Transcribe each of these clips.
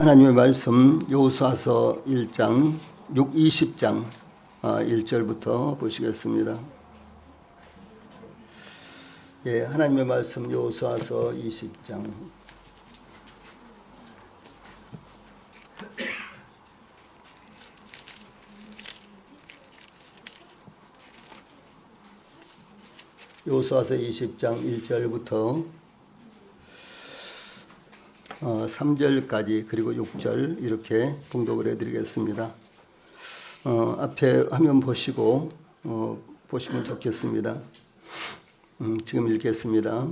하나님의 말씀 여호수아서 1장 20장 1절부터 보시겠습니다. 예, 하나님의 말씀 여호수아서 20장 여호수아서 20장 1절부터 3절까지 그리고 6절 이렇게 봉독을 해드리겠습니다. 앞에 화면 보시고 보시면 좋겠습니다. 지금 읽겠습니다.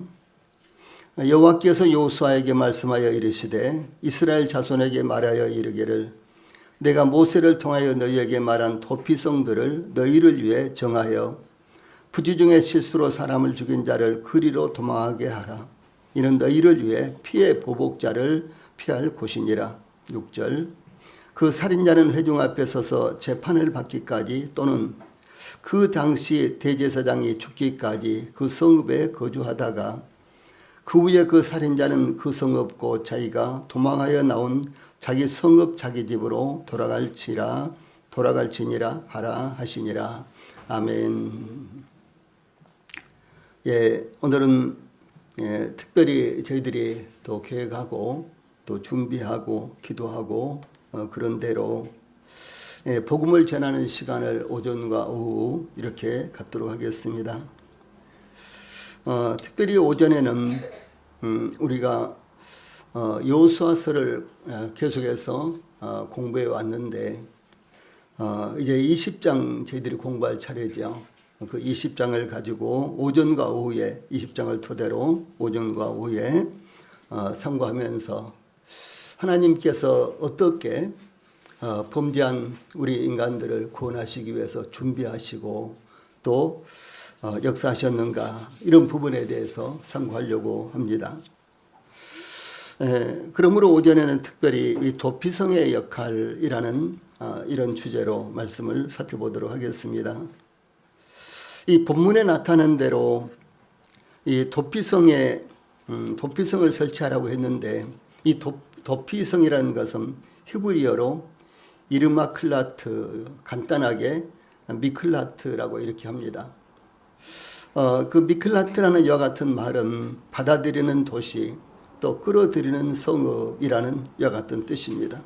여호와께서 여호수아에게 말씀하여 이르시되 이스라엘 자손에게 말하여 이르기를 내가 모세를 통하여 너희에게 말한 도피성들을 너희를 위해 정하여 부지 중에 실수로 사람을 죽인 자를 그리로 도망하게 하라. 이는 너희를 위해 피해 보복자를 피할 곳이니라. 6절 그 살인자는 회중 앞에 서서 재판을 받기까지 또는 그 당시 대제사장이 죽기까지 그 성읍에 거주하다가 그 후에 그 살인자는 그 성읍 곧 자기가 도망하여 나온 자기 성읍 자기 집으로 돌아갈지니라 하라 하시니라. 아멘. 예, 오늘은 특별히 저희들이 또 계획하고 또 준비하고 기도하고 그런 대로 복음을 전하는 시간을 오전과 오후 이렇게 갖도록 하겠습니다. 특별히 오전에는 우리가 여호수아서를 계속해서 공부해 왔는데 이제 20장 저희들이 공부할 차례죠. 그 20장을 가지고 오전과 오후에 20장을 토대로 오전과 오후에 상고하면서 하나님께서 어떻게 범죄한 우리 인간들을 구원하시기 위해서 준비하시고 또 역사하셨는가 이런 부분에 대해서 상고하려고 합니다. 그러므로 오전에는 특별히 이 도피성의 역할이라는 이런 주제로 말씀을 살펴보도록 하겠습니다. 이 본문에 나타난 대로 이 도피성을 설치하라고 했는데 이 도피성이라는 것은 히브리어로 이르마클라트, 간단하게 미클라트라고 이렇게 합니다. 그 미클라트라는 이와 같은 말은 받아들이는 도시, 또 끌어들이는 성읍이라는 이와 같은 뜻입니다.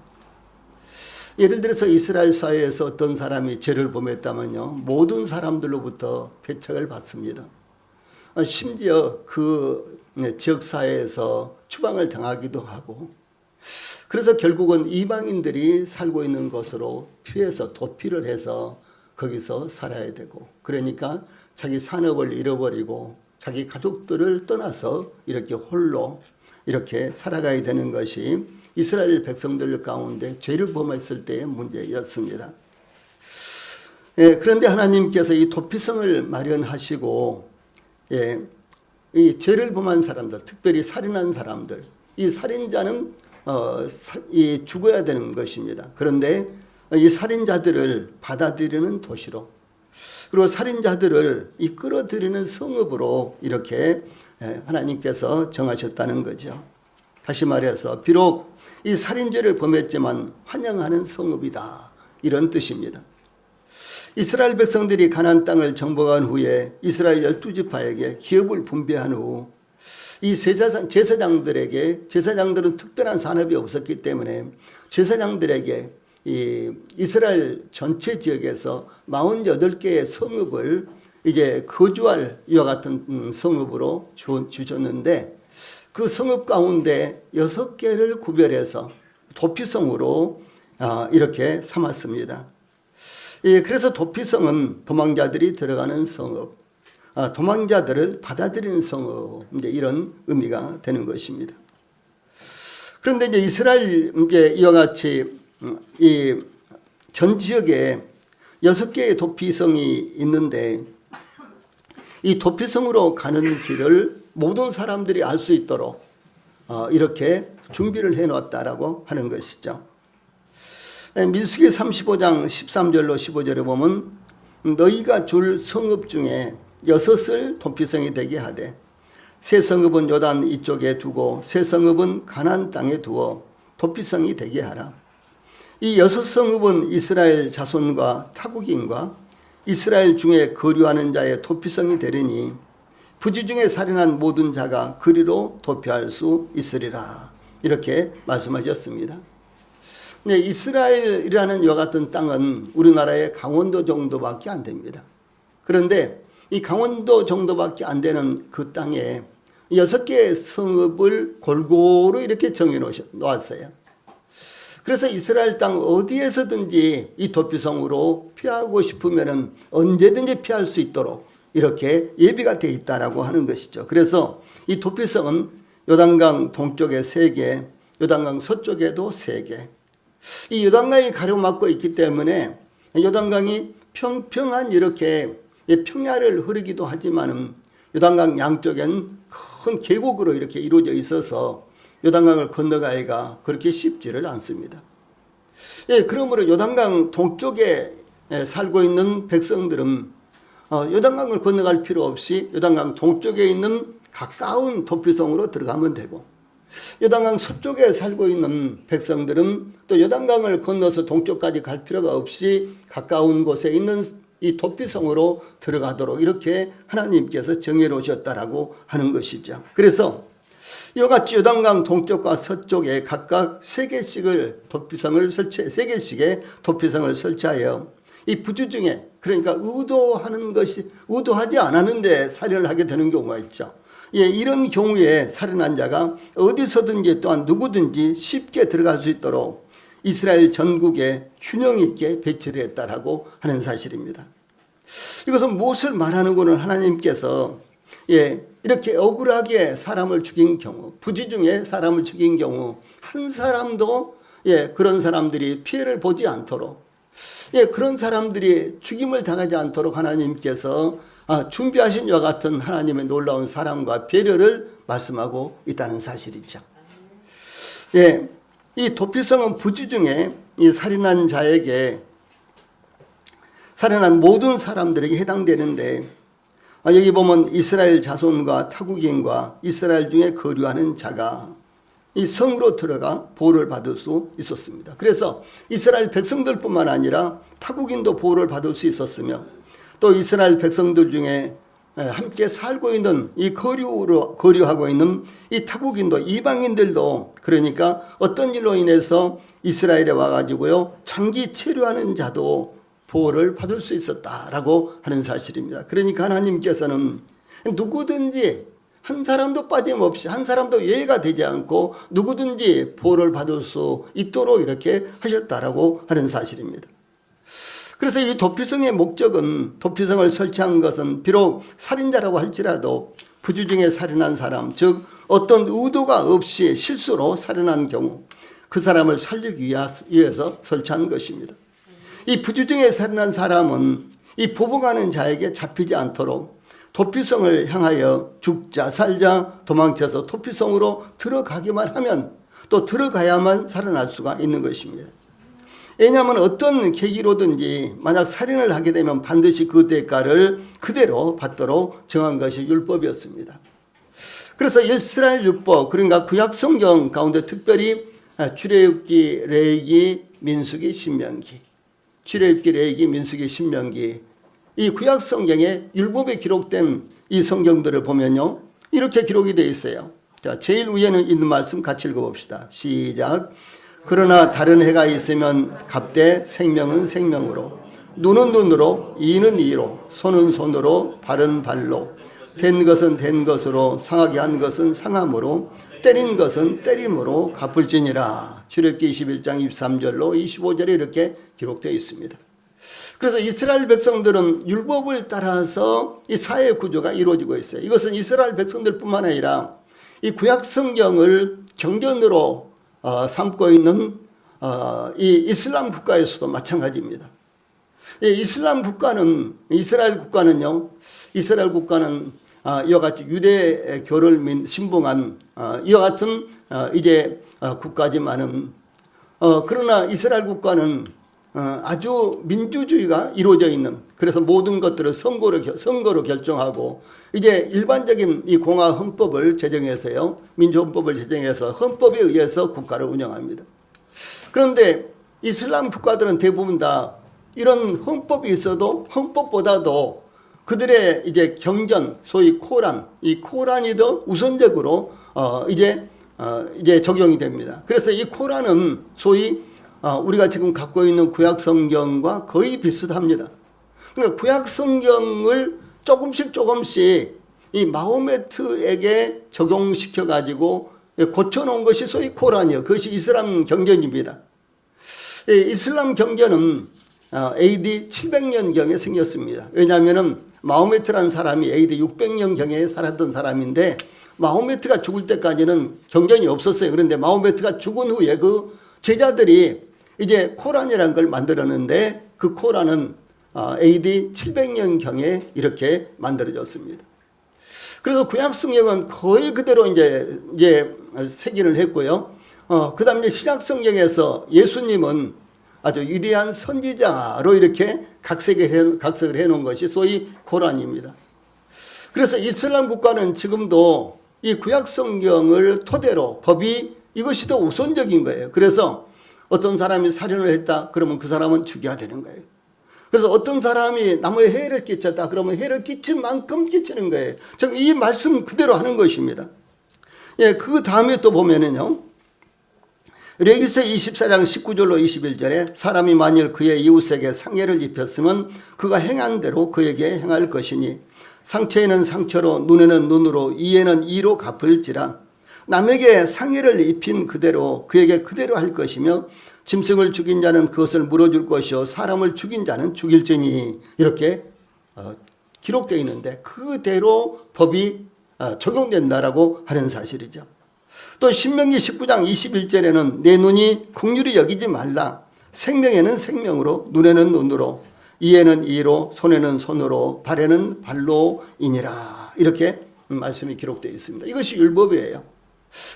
예를 들어서 이스라엘 사회에서 어떤 사람이 죄를 범했다면요, 모든 사람들로부터 배척을 받습니다. 심지어 그 지역 사회에서 추방을 당하기도 하고, 그래서 결국은 이방인들이 살고 있는 곳으로 피해서 도피를 해서 거기서 살아야 되고, 그러니까 자기 산업을 잃어버리고 자기 가족들을 떠나서 이렇게 홀로 이렇게 살아가야 되는 것이 이스라엘 백성들 가운데 죄를 범했을 때의 문제였습니다. 그런데 하나님께서 이 도피성을 마련하시고 이 죄를 범한 사람들, 특별히 살인한 사람들, 이 살인자는 죽어야 되는 것입니다. 그런데 이 살인자들을 받아들이는 도시로, 그리고 살인자들을 끌어들이는 성읍으로 이렇게 하나님께서 정하셨다는 거죠. 다시 말해서 비록 이 살인죄를 범했지만 환영하는 성읍이다, 이런 뜻입니다. 이스라엘 백성들이 가나안 땅을 정복한 후에 이스라엘 12지파에게 기업을 분배한 후 이 제사장들은 특별한 산업이 없었기 때문에 제사장들에게 이 이스라엘 전체 지역에서 48개의 성읍을 이제 거주할 이와 같은 성읍으로 주셨는데, 그 성읍 가운데 6개를 구별해서 도피성으로 이렇게 삼았습니다. 그래서 도피성은 도망자들이 들어가는 성읍, 도망자들을 받아들이는 성읍, 이제 이런 의미가 되는 것입니다. 그런데 이제 이스라엘에 이와 같이 이 전 지역에 6개의 도피성이 있는데, 이 도피성으로 가는 길을 모든 사람들이 알 수 있도록 이렇게 준비를 해놓았다라고 하는 것이죠. 민수기 35장 13절로 15절에 보면 너희가 줄 성읍 중에 6을 도피성이 되게 하되 새 성읍은 요단 이쪽에 두고 새 성읍은 가나안 땅에 두어 도피성이 되게 하라. 이 6성읍은 이스라엘 자손과 타국인과 이스라엘 중에 거류하는 자의 도피성이 되리니 부지 중에 살인한 모든 자가 그리로 도피할 수 있으리라. 이렇게 말씀하셨습니다. 네, 이스라엘이라는 이와 같은 땅은 우리나라의 강원도 정도밖에 안 됩니다. 그런데 이 강원도 정도밖에 안 되는 그 땅에 6개의 성읍을 골고루 이렇게 정해 놓았어요. 그래서 이스라엘 땅 어디에서든지 이 도피성으로 피하고 싶으면 언제든지 피할 수 있도록 이렇게 예비가 되어 있다라고 하는 것이죠. 그래서 이 도피성은 요단강 동쪽에 3개, 요단강 서쪽에도 3개. 이 요단강이 가로막고 있기 때문에 요단강이 평평한 이렇게 평야를 흐르기도 하지만은 요단강 양쪽엔 큰 계곡으로 이렇게 이루어져 있어서 요단강을 건너가기가 그렇게 쉽지를 않습니다. 예, 그러므로 요단강 동쪽에 살고 있는 백성들은 요단강을 건너갈 필요 없이 요단강 동쪽에 있는 가까운 도피성으로 들어가면 되고, 요단강 서쪽에 살고 있는 백성들은 또 요단강을 건너서 동쪽까지 갈 필요가 없이 가까운 곳에 있는 이 도피성으로 들어가도록 이렇게 하나님께서 정해 놓으셨다라고 하는 것이죠. 그래서 이와 같이 요단강 동쪽과 서쪽에 각각 3개씩의 도피성을 설치하여 이 부지 중에, 그러니까 의도하지 않았는데 살인을 하게 되는 경우가 있죠. 예, 이런 경우에 살인한 자가 어디서든지 또한 누구든지 쉽게 들어갈 수 있도록 이스라엘 전국에 균형 있게 배치를 했다라고 하는 사실입니다. 이것은 무엇을 말하는고는 하나님께서 이렇게 억울하게 사람을 죽인 경우, 부지 중에 사람을 죽인 경우 한 사람도 그런 사람들이 피해를 보지 않도록, 그런 사람들이 죽임을 당하지 않도록 하나님께서 준비하신 이와 같은 하나님의 놀라운 사랑과 배려를 말씀하고 있다는 사실이죠. 이 도피성은 부지 중에 이 살인한 자에게, 살인한 모든 사람들에게 해당되는데, 여기 보면 이스라엘 자손과 타국인과 이스라엘 중에 거류하는 자가 이 성으로 들어가 보호를 받을 수 있었습니다. 그래서 이스라엘 백성들뿐만 아니라 타국인도 보호를 받을 수 있었으며, 또 이스라엘 백성들 중에 함께 살고 있는 이 거류하고 있는 이 타국인도, 이방인들도, 그러니까 어떤 일로 인해서 이스라엘에 와가지고요 장기 체류하는 자도 보호를 받을 수 있었다라고 하는 사실입니다. 그러니까 하나님께서는 누구든지 한 사람도 빠짐없이, 한 사람도 예외가 되지 않고 누구든지 보호를 받을 수 있도록 이렇게 하셨다라고 하는 사실입니다. 그래서 이 도피성의 목적은, 도피성을 설치한 것은 비록 살인자라고 할지라도 부지 중에 살인한 사람, 즉 어떤 의도가 없이 실수로 살인한 경우 그 사람을 살리기 위해서 설치한 것입니다. 이 부지 중에 살인한 사람은 이 보복하는 자에게 잡히지 않도록 도피성을 향하여 죽자 살자 도망쳐서 도피성으로 들어가기만 하면, 또 들어가야만 살아날 수가 있는 것입니다. 왜냐하면 어떤 계기로든지 만약 살인을 하게 되면 반드시 그 대가를 그대로 받도록 정한 것이 율법이었습니다. 그래서 이스라엘 율법, 그러니까 구약성경 가운데 특별히 출애굽기, 레위기, 민수기, 신명기, 출애굽기, 레위기, 민수기, 신명기, 이 구약성경에 율법에 기록된 이 성경들을 보면요 이렇게 기록이 되어 있어요. 자, 제일 위에는 있는 말씀 같이 읽어봅시다. 시작. 그러나 다른 해가 있으면 갑대, 생명은 생명으로, 눈은 눈으로, 이는 이로, 손은 손으로, 발은 발로, 된 것은 된 것으로, 상하게 한 것은 상함으로, 때린 것은 때림으로 갚을지니라. 출애굽기 21장 23절로 25절에 이렇게 기록되어 있습니다. 그래서 이스라엘 백성들은 율법을 따라서 이 사회 구조가 이루어지고 있어요. 이것은 이스라엘 백성들뿐만 아니라 이 구약 성경을 경전으로 삼고 있는 이 이슬람 국가에서도 마찬가지입니다. 이슬람 국가는, 이스라엘 국가는요, 이스라엘 국가는 이와 같이 유대교를 신봉한 이와 같은 이제 국가지만은, 그러나 이스라엘 국가는 아주 민주주의가 이루어져 있는, 그래서 모든 것들을 선거로 결정하고 이제 일반적인 이 공화 헌법을 제정해서요, 민주헌법을 제정해서 헌법에 의해서 국가를 운영합니다. 그런데 이슬람 국가들은 대부분 다 이런 헌법이 있어도 헌법보다도 그들의 이제 경전, 소위 코란, 이 코란이 더 우선적으로 이제 적용이 됩니다. 그래서 이 코란은 소위 우리가 지금 갖고 있는 구약 성경과 거의 비슷합니다. 그러니까 구약 성경을 조금씩 이 마호메트에게 적용시켜 가지고 고쳐놓은 것이 소위 코란이요. 그것이 이슬람 경전입니다. 이슬람 경전은 AD 700년경에 생겼습니다. 왜냐하면 마호메트라는 사람이 AD 600년경에 살았던 사람인데 마호메트가 죽을 때까지는 경전이 없었어요. 그런데 마호메트가 죽은 후에 그 제자들이 이제 코란이라는 걸 만들었는데 그 코란은 AD 700년경에 이렇게 만들어졌습니다. 그래서 구약 성경은 거의 그대로 이제 색인을 했고요. 그 다음에 신약 성경에서 예수님은 아주 위대한 선지자로 이렇게 각색을 해놓은 것이 소위 코란입니다. 그래서 이슬람 국가는 지금도 이 구약 성경을 토대로 법이 이것이 더 우선적인 거예요. 그래서 어떤 사람이 살인을 했다 그러면 그 사람은 죽여야 되는 거예요. 그래서 어떤 사람이 남의 해를 끼쳤다 그러면 해를 끼친 만큼 끼치는 거예요. 지금 이 말씀 그대로 하는 것입니다. 예, 그 다음에 또 보면은요, 레위기서 24장 19절로 21절에 사람이 만일 그의 이웃에게 상해를 입혔으면 그가 행한 대로 그에게 행할 것이니 상처에는 상처로 눈에는 눈으로 이에는 이로 갚을지라. 남에게 상해를 입힌 그대로 그에게 그대로 할 것이며 짐승을 죽인 자는 그것을 물어줄 것이요 사람을 죽인 자는 죽일지니. 이렇게 기록되어 있는데 그대로 법이 적용된다라고 하는 사실이죠. 또 신명기 19장 21절에는 내 눈이 긍휼히 여기지 말라. 생명에는 생명으로 눈에는 눈으로 이에는 이로 손에는 손으로 발에는 발로이니라. 이렇게 말씀이 기록되어 있습니다. 이것이 율법이에요.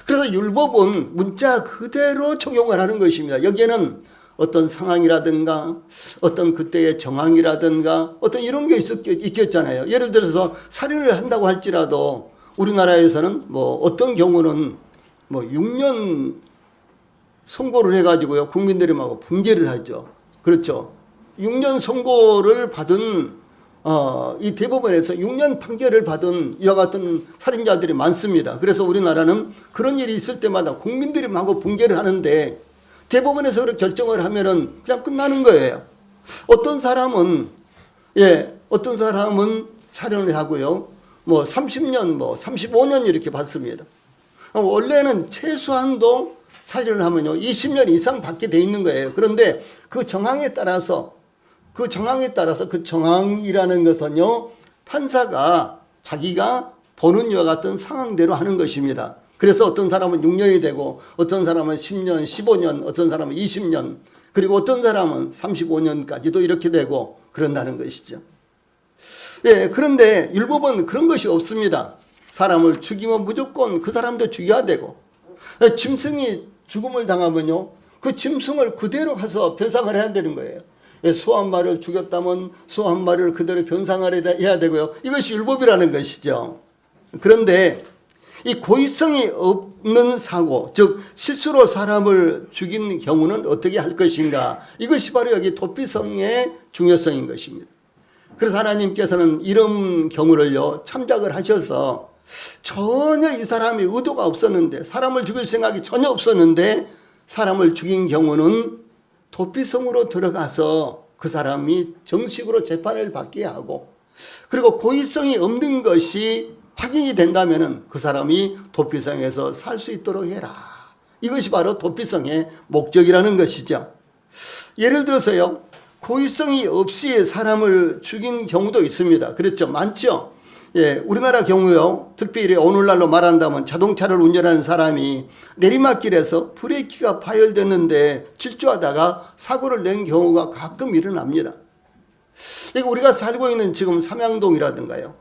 그래서 율법은 문자 그대로 적용을 하는 것입니다. 여기에는 어떤 상황이라든가 어떤 그때의 정황이라든가 어떤 이런 게 있겠잖아요. 예를 들어서 살인을 한다고 할지라도 우리나라에서는 어떤 경우는 6년 선고를 해가지고요, 국민들이 막 붕괴를 하죠. 그렇죠. 6년 선고를 받은 이 대법원에서 6년 판결을 받은 이와 같은 살인자들이 많습니다. 그래서 우리나라는 그런 일이 있을 때마다 국민들이 막 붕괴를 하는데 대법원에서 그렇게 결정을 하면은 그냥 끝나는 거예요. 어떤 사람은 살인을 하고요, 30년, 35년 이렇게 받습니다. 원래는 최소한도 살인을 하면요 20년 이상 받게 돼 있는 거예요. 그런데 그 정황에 따라서 그 정황이라는 것은요, 판사가 자기가 보는 이와 같은 상황대로 하는 것입니다. 그래서 어떤 사람은 6년이 되고 어떤 사람은 10년, 15년, 어떤 사람은 20년, 그리고 어떤 사람은 35년까지도 이렇게 되고 그런다는 것이죠. 예, 그런데 율법은 그런 것이 없습니다. 사람을 죽이면 무조건 그 사람도 죽여야 되고, 짐승이 죽음을 당하면요 그 짐승을 그대로 가서 변상을 해야 되는 거예요. 소 한 마리를 죽였다면 소 한 마리를 그대로 변상을 해야 되고요. 이것이 율법이라는 것이죠. 그런데 이 고의성이 없는 사고, 즉 실수로 사람을 죽인 경우는 어떻게 할 것인가, 이것이 바로 여기 도피성의 중요성인 것입니다. 그래서 하나님께서는 이런 경우를요 참작을 하셔서 전혀 이 사람이 의도가 없었는데, 사람을 죽일 생각이 전혀 없었는데 사람을 죽인 경우는 도피성으로 들어가서 그 사람이 정식으로 재판을 받게 하고, 그리고 고의성이 없는 것이 확인이 된다면 그 사람이 도피성에서 살 수 있도록 해라. 이것이 바로 도피성의 목적이라는 것이죠. 예를 들어서요, 고의성이 없이 사람을 죽인 경우도 있습니다. 그렇죠, 많죠. 예, 우리나라 경우요, 특별히 오늘날로 말한다면 자동차를 운전하는 사람이 내리막길에서 브레이크가 파열됐는데 질주하다가 사고를 낸 경우가 가끔 일어납니다. 우리가 살고 있는 지금 삼양동이라든가요,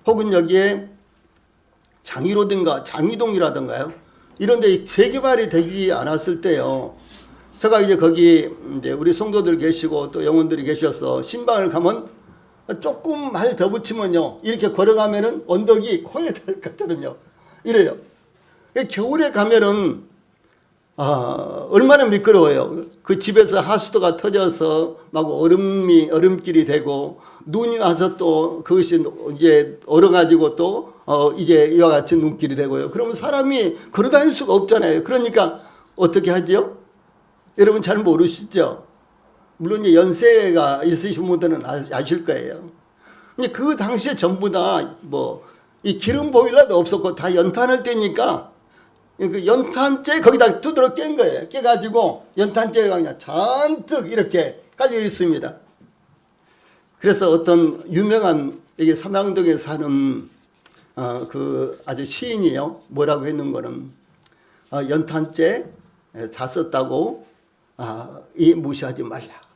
혹은 여기에 장이로든가 장이동이라든가요, 이런 데 재개발이 되지 않았을 때요, 제가 이제 거기 이제 우리 성도들 계시고 또 영혼들이 계셔서 신방을 가면 조금 말 더 붙이면요, 이렇게 걸어가면은 언덕이 코에 닿을 것처럼요, 이래요. 겨울에 가면은 얼마나 미끄러워요. 그 집에서 하수도가 터져서 막 얼음길이 되고, 눈이 와서 또 그것이 이제 얼어가지고 또 이제 이와 같이 눈길이 되고요. 그러면 사람이 걸어 다닐 수가 없잖아요. 그러니까 어떻게 하죠? 여러분 잘 모르시죠? 물론 이제 연세가 있으신 분들은 아실 거예요. 근데 그 당시에 전부 다 이 기름 보일러도 없었고 다 연탄을 떼니까 그 연탄재 거기다 두드러 깬 거예요. 깨가지고 연탄재가 그냥 잔뜩 이렇게 깔려 있습니다. 그래서 어떤 유명한 여기 삼양동에 사는 그 아주 시인이요, 뭐라고 했는 거는 연탄재 다 썼다고 이 무시하지 말라.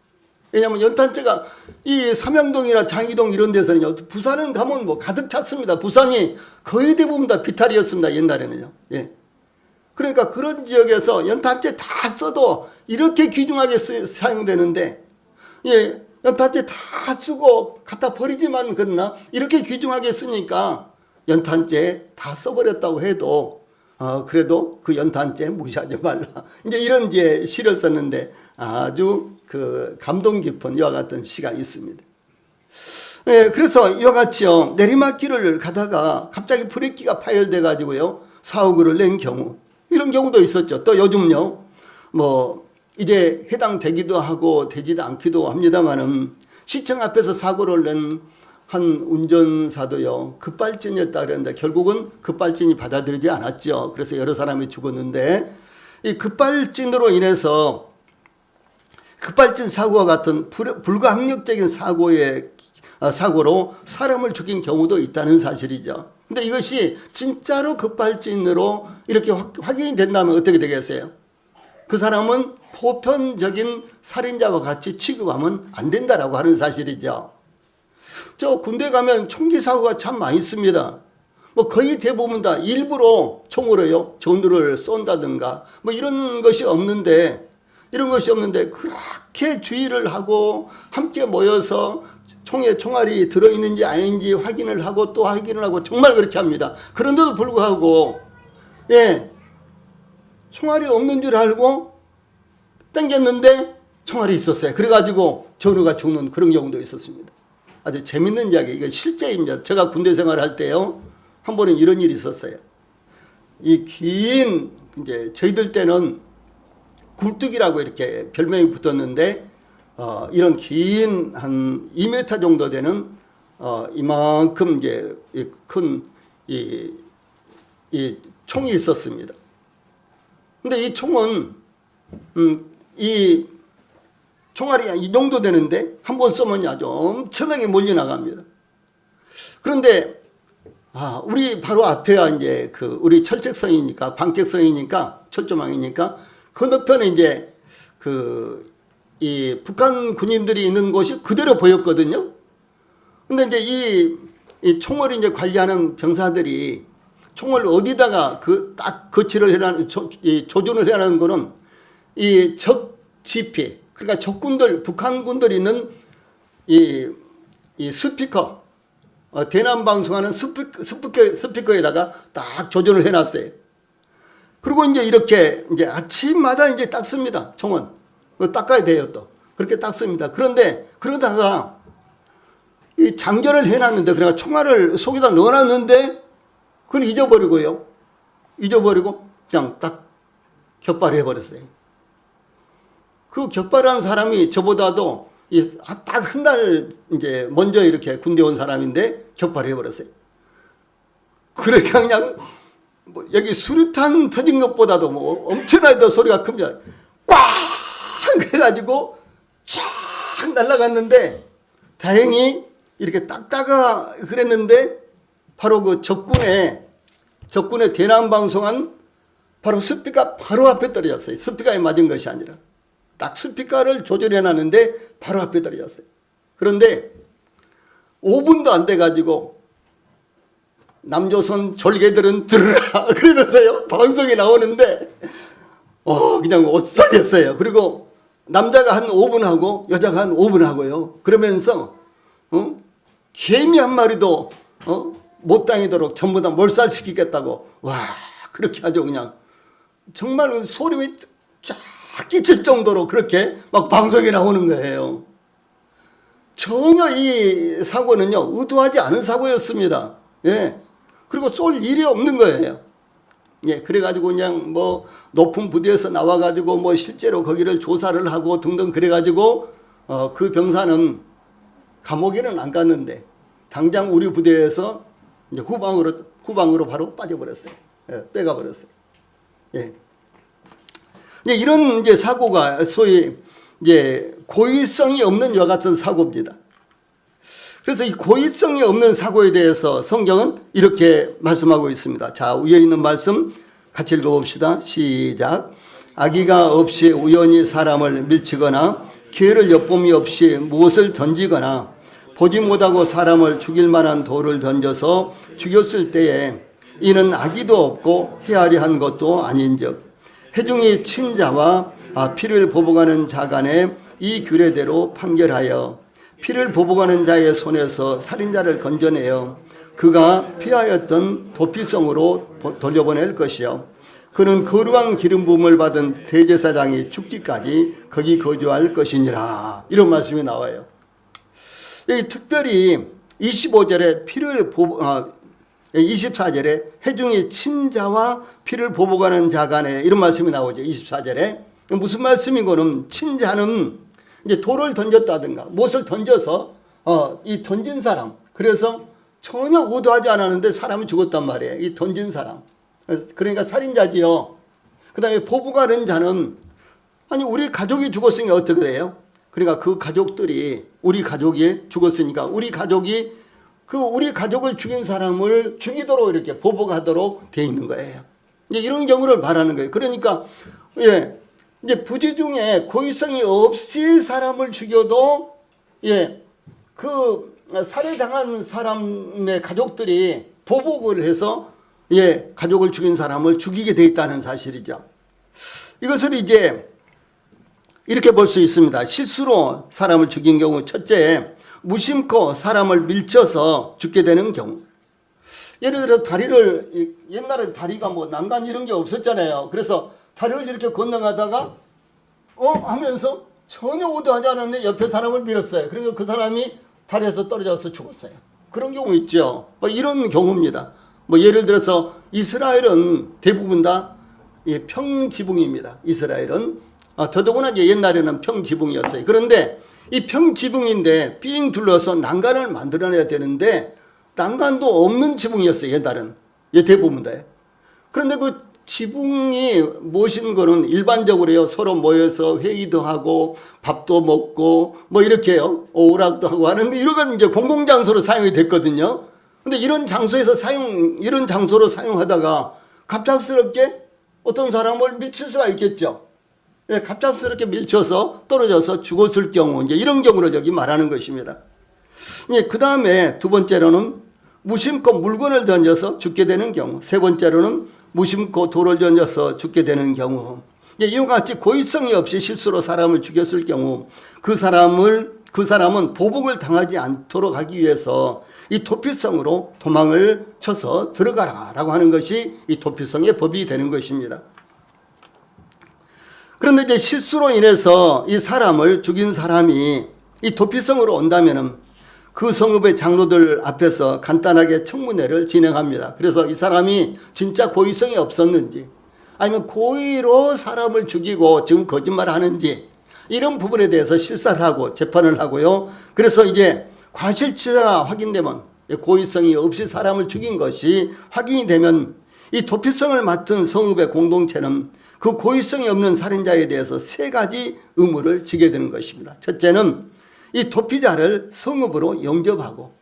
왜냐하면 연탄재가 이 삼양동이나 장이동 이런 데서는요, 부산은 가면 뭐 가득 찼습니다. 부산이 거의 대부분 다 비탈이었습니다, 옛날에는요. 예. 그러니까 그런 지역에서 연탄재 다 써도 이렇게 귀중하게 사용되는데, 예, 연탄재 다 쓰고 갖다 버리지만 그러나 이렇게 귀중하게 쓰니까 연탄재 다 써버렸다고 해도 그래도 그 연탄재 무시하지 말라. 이제 이런 이제 시를 썼는데 아주 그 감동 깊은 이와 같은 시가 있습니다. 예, 그래서 이와 같이요, 내리막길을 가다가 갑자기 브레이크가 파열돼 가지고요, 사고를 낸 경우, 이런 경우도 있었죠. 또 요즘요, 이제 해당되기도 하고 되지도 않기도 합니다만은, 시청 앞에서 사고를 낸 한 운전사도요, 급발진이었다 그랬는데 결국은 급발진이 받아들이지 않았죠. 그래서 여러 사람이 죽었는데, 이 급발진으로 인해서 급발진 사고와 같은 불가항력적인 사고로 사람을 죽인 경우도 있다는 사실이죠. 근데 이것이 진짜로 급발진으로 이렇게 확인이 된다면 어떻게 되겠어요? 그 사람은 보편적인 살인자와 같이 취급하면 안 된다라고 하는 사실이죠. 저 군대 가면 총기 사고가 참 많이 있습니다. 거의 대부분 다 일부러 총으로요, 전우를 쏜다든가 이런 것이 없는데 그렇게 주의를 하고 함께 모여서 총에 총알이 들어있는지 아닌지 확인을 하고 또 확인을 하고 정말 그렇게 합니다. 그런데도 불구하고, 예, 총알이 없는 줄 알고 땡겼는데 총알이 있었어요. 그래가지고 전우가 죽는 그런 경우도 있었습니다. 아주 재밌는 이야기, 이거 실제입니다. 제가 군대 생활할 때요, 한 번은 이런 일이 있었어요. 이 긴, 이제 저희들 때는 굴뚝이라고 이렇게 별명이 붙었는데, 이런 긴 한 2m 정도 되는 이만큼 이제 큰 이 총이 있었습니다. 근데 이 총은 이 총알이 이 정도 되는데 한 번 쏘면 아주 엄청나게 멀리 나갑니다. 그런데 우리 바로 앞에야 이제 우리 철책성이니까, 방책성이니까, 철조망이니까 건너편에 이제 이 북한 군인들이 있는 곳이 그대로 보였거든요. 근데 이제 이 총을 이제 관리하는 병사들이 총을 어디다가 딱 거치를 해라는, 조준을 해라는 거는 이 적 지피, 그러니까 적군들, 북한 군들이 있는 이 스피커, 대남 방송하는 스피커에다가 딱 조준을 해놨어요. 그리고 이제 이렇게 이제 아침마다 이제 닦습니다. 총은 닦아야 돼요. 또 그렇게 닦습니다. 그런데 그러다가 이 장전을 해놨는데, 그러니까 총알을 속에다 넣어놨는데 그걸 잊어버리고 그냥 딱 격발해 버렸어요. 그 격발한 사람이 저보다도 딱 한 달 이제 먼저 이렇게 군대 온 사람인데 격발해 버렸어요. 그러니까 그냥 여기 수류탄 터진 것보다도 엄청나게 더 소리가 큽니다. 꽝! 해가지고 쫙 날아갔는데, 다행히 이렇게 닦다가 그랬는데 바로 그 적군의 대남 방송한 바로 스피커 바로 앞에 떨어졌어요. 스피커에 맞은 것이 아니라 딱 스피커를 조절해 놨는데 바로 앞에 떨어졌어요. 그런데 5분도 안 돼가지고 남조선 졸개들은 들으라 그러면서요, 방송이 나오는데 그냥 오싹했어요. 그리고 남자가 한 5분 하고 여자가 한 5분 하고요. 그러면서 개미 한 마리도 못 다니도록 전부 다 몰살시키겠다고 그렇게 하죠. 그냥 정말 소름이 쫙 끼칠 정도로 그렇게 막 방송에 나오는 거예요. 전혀 이 사고는요 의도하지 않은 사고였습니다. 예. 그리고 쏠 일이 없는 거예요. 예. 그래가지고 그냥 뭐 높은 부대에서 나와가지고 뭐 실제로 거기를 조사를 하고 등등 그래가지고 그 병사는 감옥에는 안 갔는데 당장 우리 부대에서 이제 후방으로 바로 빠져버렸어요. 예. 빼가버렸어요. 예. 이런 이제 사고가 소위 이제 고의성이 없는 이와 같은 사고입니다. 그래서 이 고의성이 없는 사고에 대해서 성경은 이렇게 말씀하고 있습니다. 자, 위에 있는 말씀 같이 읽어봅시다. 시작. 악의가 없이 우연히 사람을 밀치거나 기회를 엿봄이 없이 무엇을 던지거나 보지 못하고 사람을 죽일 만한 돌을 던져서 죽였을 때에 이는 악의도 없고 헤아려 한 것도 아닌즉 회중이 친자와 피를 보복하는 자 간에 이 규례대로 판결하여 피를 보복하는 자의 손에서 살인자를 건져내어 그가 피하였던 도피성으로 돌려보낼 것이요 그는 거룩한 기름 부음을 받은 대제사장이 죽기까지 거기 거주할 것이니라. 이런 말씀이 나와요. 여기 특별히 25절에 24절에 회중이 친자와 피를 보복하는 자 간에 이런 말씀이 나오죠. 24절에 무슨 말씀이고는 친자는 이제 돌을 던졌다든가 무엇을 던져서 이 던진 사람 그래서 전혀 의도하지 않았는데 사람이 죽었단 말이에요. 이 던진 사람 그러니까 살인자지요. 그 다음에 보복하는 자는 아니 우리 가족이 죽었으니까 어떻게 돼요? 그러니까 그 가족들이 우리 가족이 죽었으니까 우리 가족이 우리 가족을 죽인 사람을 죽이도록 이렇게 보복하도록 돼 있는 거예요. 이제 이런 경우를 말하는 거예요. 그러니까 예, 이제 부지 중에 고의성이 없이 사람을 죽여도 예, 그 살해당한 사람의 가족들이 보복을 해서 예, 가족을 죽인 사람을 죽이게 돼 있다는 사실이죠. 이것을 이제 이렇게 볼 수 있습니다. 실수로 사람을 죽인 경우 첫째 무심코 사람을 밀쳐서 죽게 되는 경우. 예를 들어 다리를 옛날에 다리가 뭐 난간 이런 게 없었잖아요. 그래서 다리를 이렇게 건너가다가 하면서 전혀 의도하지 않았는데 옆에 사람을 밀었어요. 그러니까 그 사람이 다리에서 떨어져서 죽었어요. 그런 경우 있죠. 뭐 이런 경우입니다. 뭐 예를 들어서 이스라엘은 대부분 다 평지붕입니다. 이스라엘은 더더구나 이제 옛날에는 평지붕이었어요. 그런데 이 평지붕인데 삥 둘러서 난간을 만들어내야 되는데 난간도 없는 지붕이었어요. 옛날은. 대부분 다. 그런데 그 지붕이 모신 거는 일반적으로요. 서로 모여서 회의도 하고 밥도 먹고 뭐 이렇게요. 오락도 하고 하는데 이런 건 이제 공공장소로 사용이 됐거든요. 근데 이런 장소에서 이런 장소로 사용하다가 갑작스럽게 어떤 사람을 밀칠 수가 있겠죠. 예, 갑작스럽게 밀쳐서 떨어져서 죽었을 경우 이제 이런 경우를 여기 말하는 것입니다. 예, 그 다음에 두 번째로는 무심코 물건을 던져서 죽게 되는 경우, 세 번째로는 무심코 돌을 던져서 죽게 되는 경우. 예, 이와 같이 고의성이 없이 실수로 사람을 죽였을 경우 그 사람은 보복을 당하지 않도록 하기 위해서 이 도피성으로 도망을 쳐서 들어가라라고 하는 것이 이 도피성의 법이 되는 것입니다. 그런데 이제 실수로 인해서 이 사람을 죽인 사람이 이 도피성으로 온다면은 그 성읍의 장로들 앞에서 간단하게 청문회를 진행합니다. 그래서 이 사람이 진짜 고의성이 없었는지 아니면 고의로 사람을 죽이고 지금 거짓말을 하는지 이런 부분에 대해서 실사를 하고 재판을 하고요. 그래서 이제 과실치사가 확인되면 고의성이 없이 사람을 죽인 것이 확인이 되면 이 도피성을 맡은 성읍의 공동체는 그 고의성이 없는 살인자에 대해서 세 가지 의무를 지게 되는 것입니다. 첫째는 이 도피자를 성읍으로 영접하고,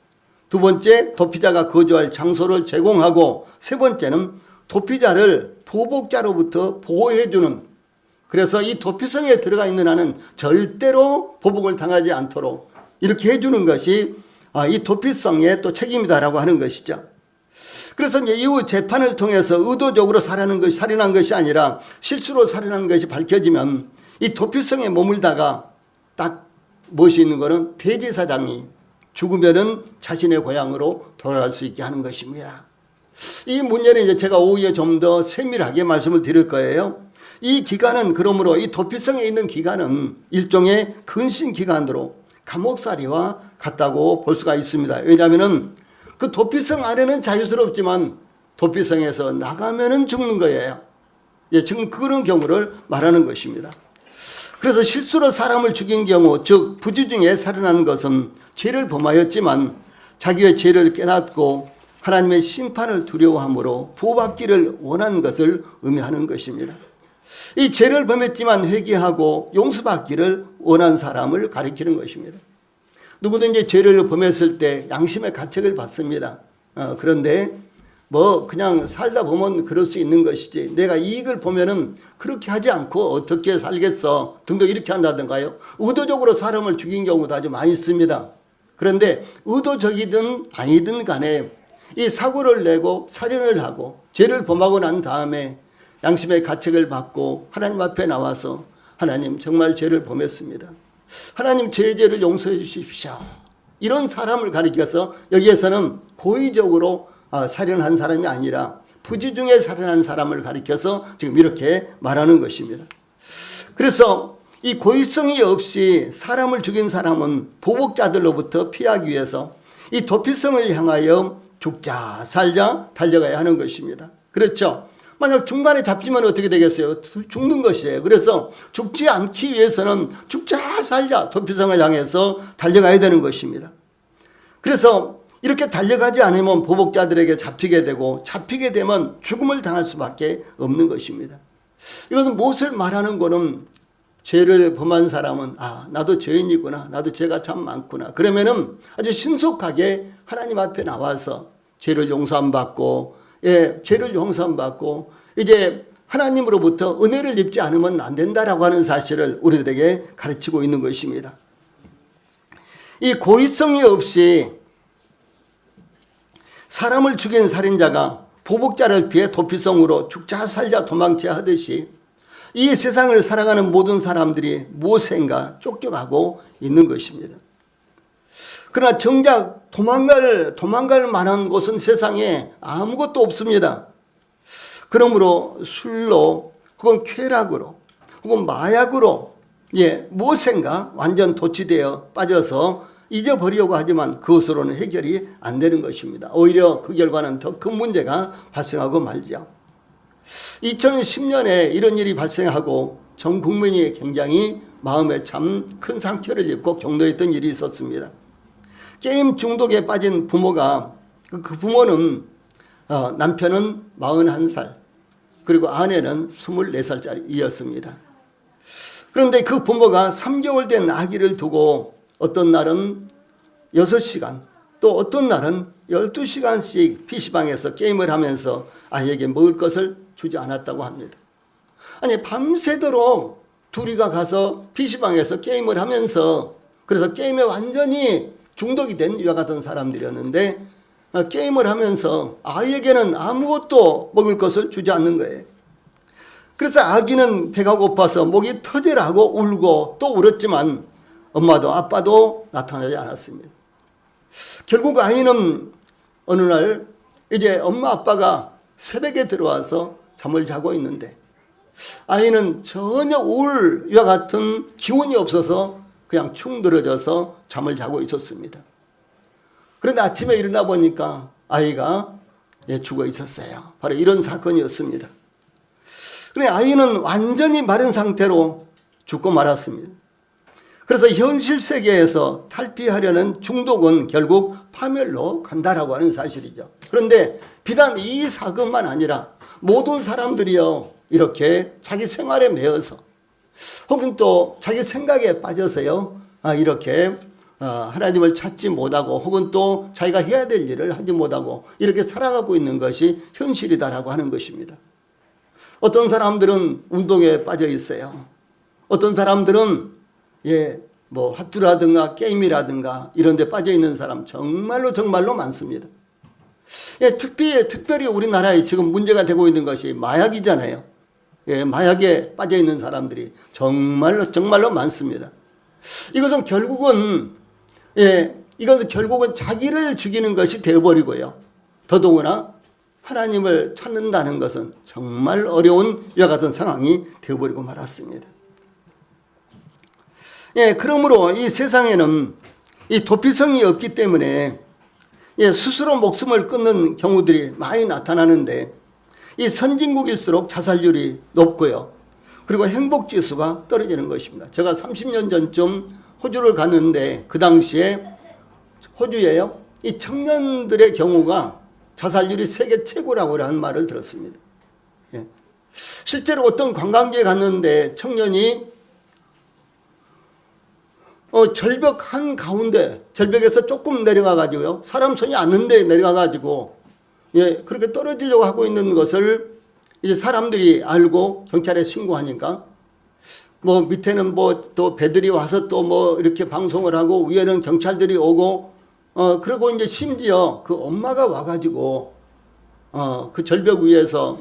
두 번째 도피자가 거주할 장소를 제공하고, 세 번째는 도피자를 보복자로부터 보호해주는, 그래서 이 도피성에 들어가 있는 한은 절대로 보복을 당하지 않도록 이렇게 해주는 것이 이 도피성의 또 책임이다라고 하는 것이죠. 그래서 이제 이후 재판을 통해서 의도적으로 살인한 것이 아니라 실수로 살인한 것이 밝혀지면 이 도피성에 머물다가 딱 무엇이 있는 거는 대제사장이 죽으면은 자신의 고향으로 돌아갈 수 있게 하는 것입니다. 이 문제는 이제 제가 오후에 좀 더 세밀하게 말씀을 드릴 거예요. 이 기간은 그러므로 이 도피성에 있는 기간은 일종의 근신 기간으로 감옥살이와 같다고 볼 수가 있습니다. 왜냐하면은 그 도피성 안에는 자유스럽지만 도피성에서 나가면은 죽는 거예요. 예, 지금 그런 경우를 말하는 것입니다. 그래서 실수로 사람을 죽인 경우, 즉 부주 중에 살인한 것은 죄를 범하였지만 자기의 죄를 깨닫고 하나님의 심판을 두려워함으로 보호받기를 원하는 것을 의미하는 것입니다. 이 죄를 범했지만 회개하고 용서받기를 원한 사람을 가리키는 것입니다. 누구든지 죄를 범했을 때 양심의 가책을 받습니다. 그런데 뭐 그냥 살다 보면 그럴 수 있는 것이지, 내가 이익을 보면은 그렇게 하지 않고 어떻게 살겠어 등등 이렇게 한다든가요. 의도적으로 사람을 죽인 경우도 아주 많이 있습니다. 그런데 의도적이든 아니든 간에 이 사고를 내고 살인을 하고 죄를 범하고 난 다음에 양심의 가책을 받고 하나님 앞에 나와서 하나님 정말 죄를 범했습니다. 하나님 제 죄를 용서해 주십시오. 이런 사람을 가리켜서 여기에서는 고의적으로 살인한 사람이 아니라 부주 중에 살인한 사람을 가리켜서 지금 이렇게 말하는 것입니다. 그래서 이 고의성이 없이 사람을 죽인 사람은 보복자들로부터 피하기 위해서 이 도피성을 향하여 죽자 살자 달려가야 하는 것입니다. 그렇죠? 만약 중간에 잡히면 어떻게 되겠어요? 죽는 것이에요. 그래서 죽지 않기 위해서는 죽자 살자 도피성을 향해서 달려가야 되는 것입니다. 그래서 이렇게 달려가지 않으면 보복자들에게 잡히게 되고 잡히게 되면 죽음을 당할 수밖에 없는 것입니다. 이것은 무엇을 말하는 거는 죄를 범한 사람은 나도 죄인이구나, 나도 죄가 참 많구나, 그러면은 아주 신속하게 하나님 앞에 나와서 죄를 용서함 받고 죄를 용서함 받고 이제 하나님으로부터 은혜를 입지 않으면 안 된다라고 하는 사실을 우리들에게 가르치고 있는 것입니다. 이 고의성이 없이 사람을 죽인 살인자가 보복자를 피해 도피성으로 죽자 살자 도망쳐야 하듯이 이 세상을 살아가는 모든 사람들이 무엇인가 쫓겨가고 있는 것입니다. 그러나 정작 도망갈 만한 곳은 세상에 아무것도 없습니다. 그러므로 술로 혹은 쾌락으로 혹은 마약으로 무엇인가 완전 도취되어 빠져서 잊어버리려고 하지만 그것으로는 해결이 안 되는 것입니다. 오히려 그 결과는 더 큰 문제가 발생하고 말죠. 2010년에 이런 일이 발생하고 전 국민이 굉장히 마음에 참 큰 상처를 입고 격노했던 일이 있었습니다. 게임 중독에 빠진 부모가 그 부모는 남편은 41살 그리고 아내는 24살짜리였습니다. 그런데 그 부모가 3개월 된 아기를 두고 어떤 날은 6시간 또 어떤 날은 12시간씩 PC방에서 게임을 하면서 아이에게 먹을 것을 주지 않았다고 합니다. 아니 밤새도록 둘이가 가서 PC방에서 게임을 하면서 그래서 게임에 완전히 중독이 된 이와 같은 사람들이었는데 게임을 하면서 아이에게는 아무것도 먹을 것을 주지 않는 거예요. 그래서 아기는 배가 고파서 목이 터지라고 울고 또 울었지만 엄마도 아빠도 나타나지 않았습니다. 결국 아이는 어느 날 이제 엄마 아빠가 새벽에 들어와서 잠을 자고 있는데 아이는 전혀 우울과 같은 기운이 없어서 그냥 축 늘어져서 잠을 자고 있었습니다. 그런데 아침에 일어나 보니까 아이가 죽어 있었어요. 바로 이런 사건이었습니다. 그런데 아이는 완전히 마른 상태로 죽고 말았습니다. 그래서 현실 세계에서 탈피하려는 중독은 결국 파멸로 간다라고 하는 사실이죠. 그런데 비단 이 사건만 아니라 모든 사람들이요 이렇게 자기 생활에 매여서 혹은 또 자기 생각에 빠져서요 이렇게 하나님을 찾지 못하고 혹은 또 자기가 해야 될 일을 하지 못하고 이렇게 살아가고 있는 것이 현실이다라고 하는 것입니다. 어떤 사람들은 운동에 빠져 있어요. 어떤 사람들은 화투라든가 게임이라든가 이런 데 빠져 있는 사람 정말로 많습니다. 예, 특별히 우리나라에 지금 문제가 되고 있는 것이 마약이잖아요. 예, 마약에 빠져 있는 사람들이 정말로 많습니다. 이것은 결국은 자기를 죽이는 것이 되어버리고요. 더더구나 하나님을 찾는다는 것은 정말 어려운 이와 같은 상황이 되어버리고 말았습니다. 예, 그러므로 이 세상에는 이 도피성이 없기 때문에 스스로 목숨을 끊는 경우들이 많이 나타나는데, 이 선진국일수록 자살률이 높고요. 그리고 행복지수가 떨어지는 것입니다. 제가 30년 전쯤 호주를 갔는데, 그 당시에 호주에요, 이 청년들의 경우가 자살률이 세계 최고라고 하는 말을 들었습니다. 예. 실제로 어떤 관광지에 갔는데 청년이 절벽 한가운데, 절벽에서 조금 내려가가지고요, 사람 손이 안는데 내려가가지고, 그렇게 떨어지려고 하고 있는 것을 이제 사람들이 알고 경찰에 신고하니까, 밑에는 또 배들이 와서 또 이렇게 방송을 하고, 위에는 경찰들이 오고, 그리고 이제 심지어 그 엄마가 와가지고, 그 절벽 위에서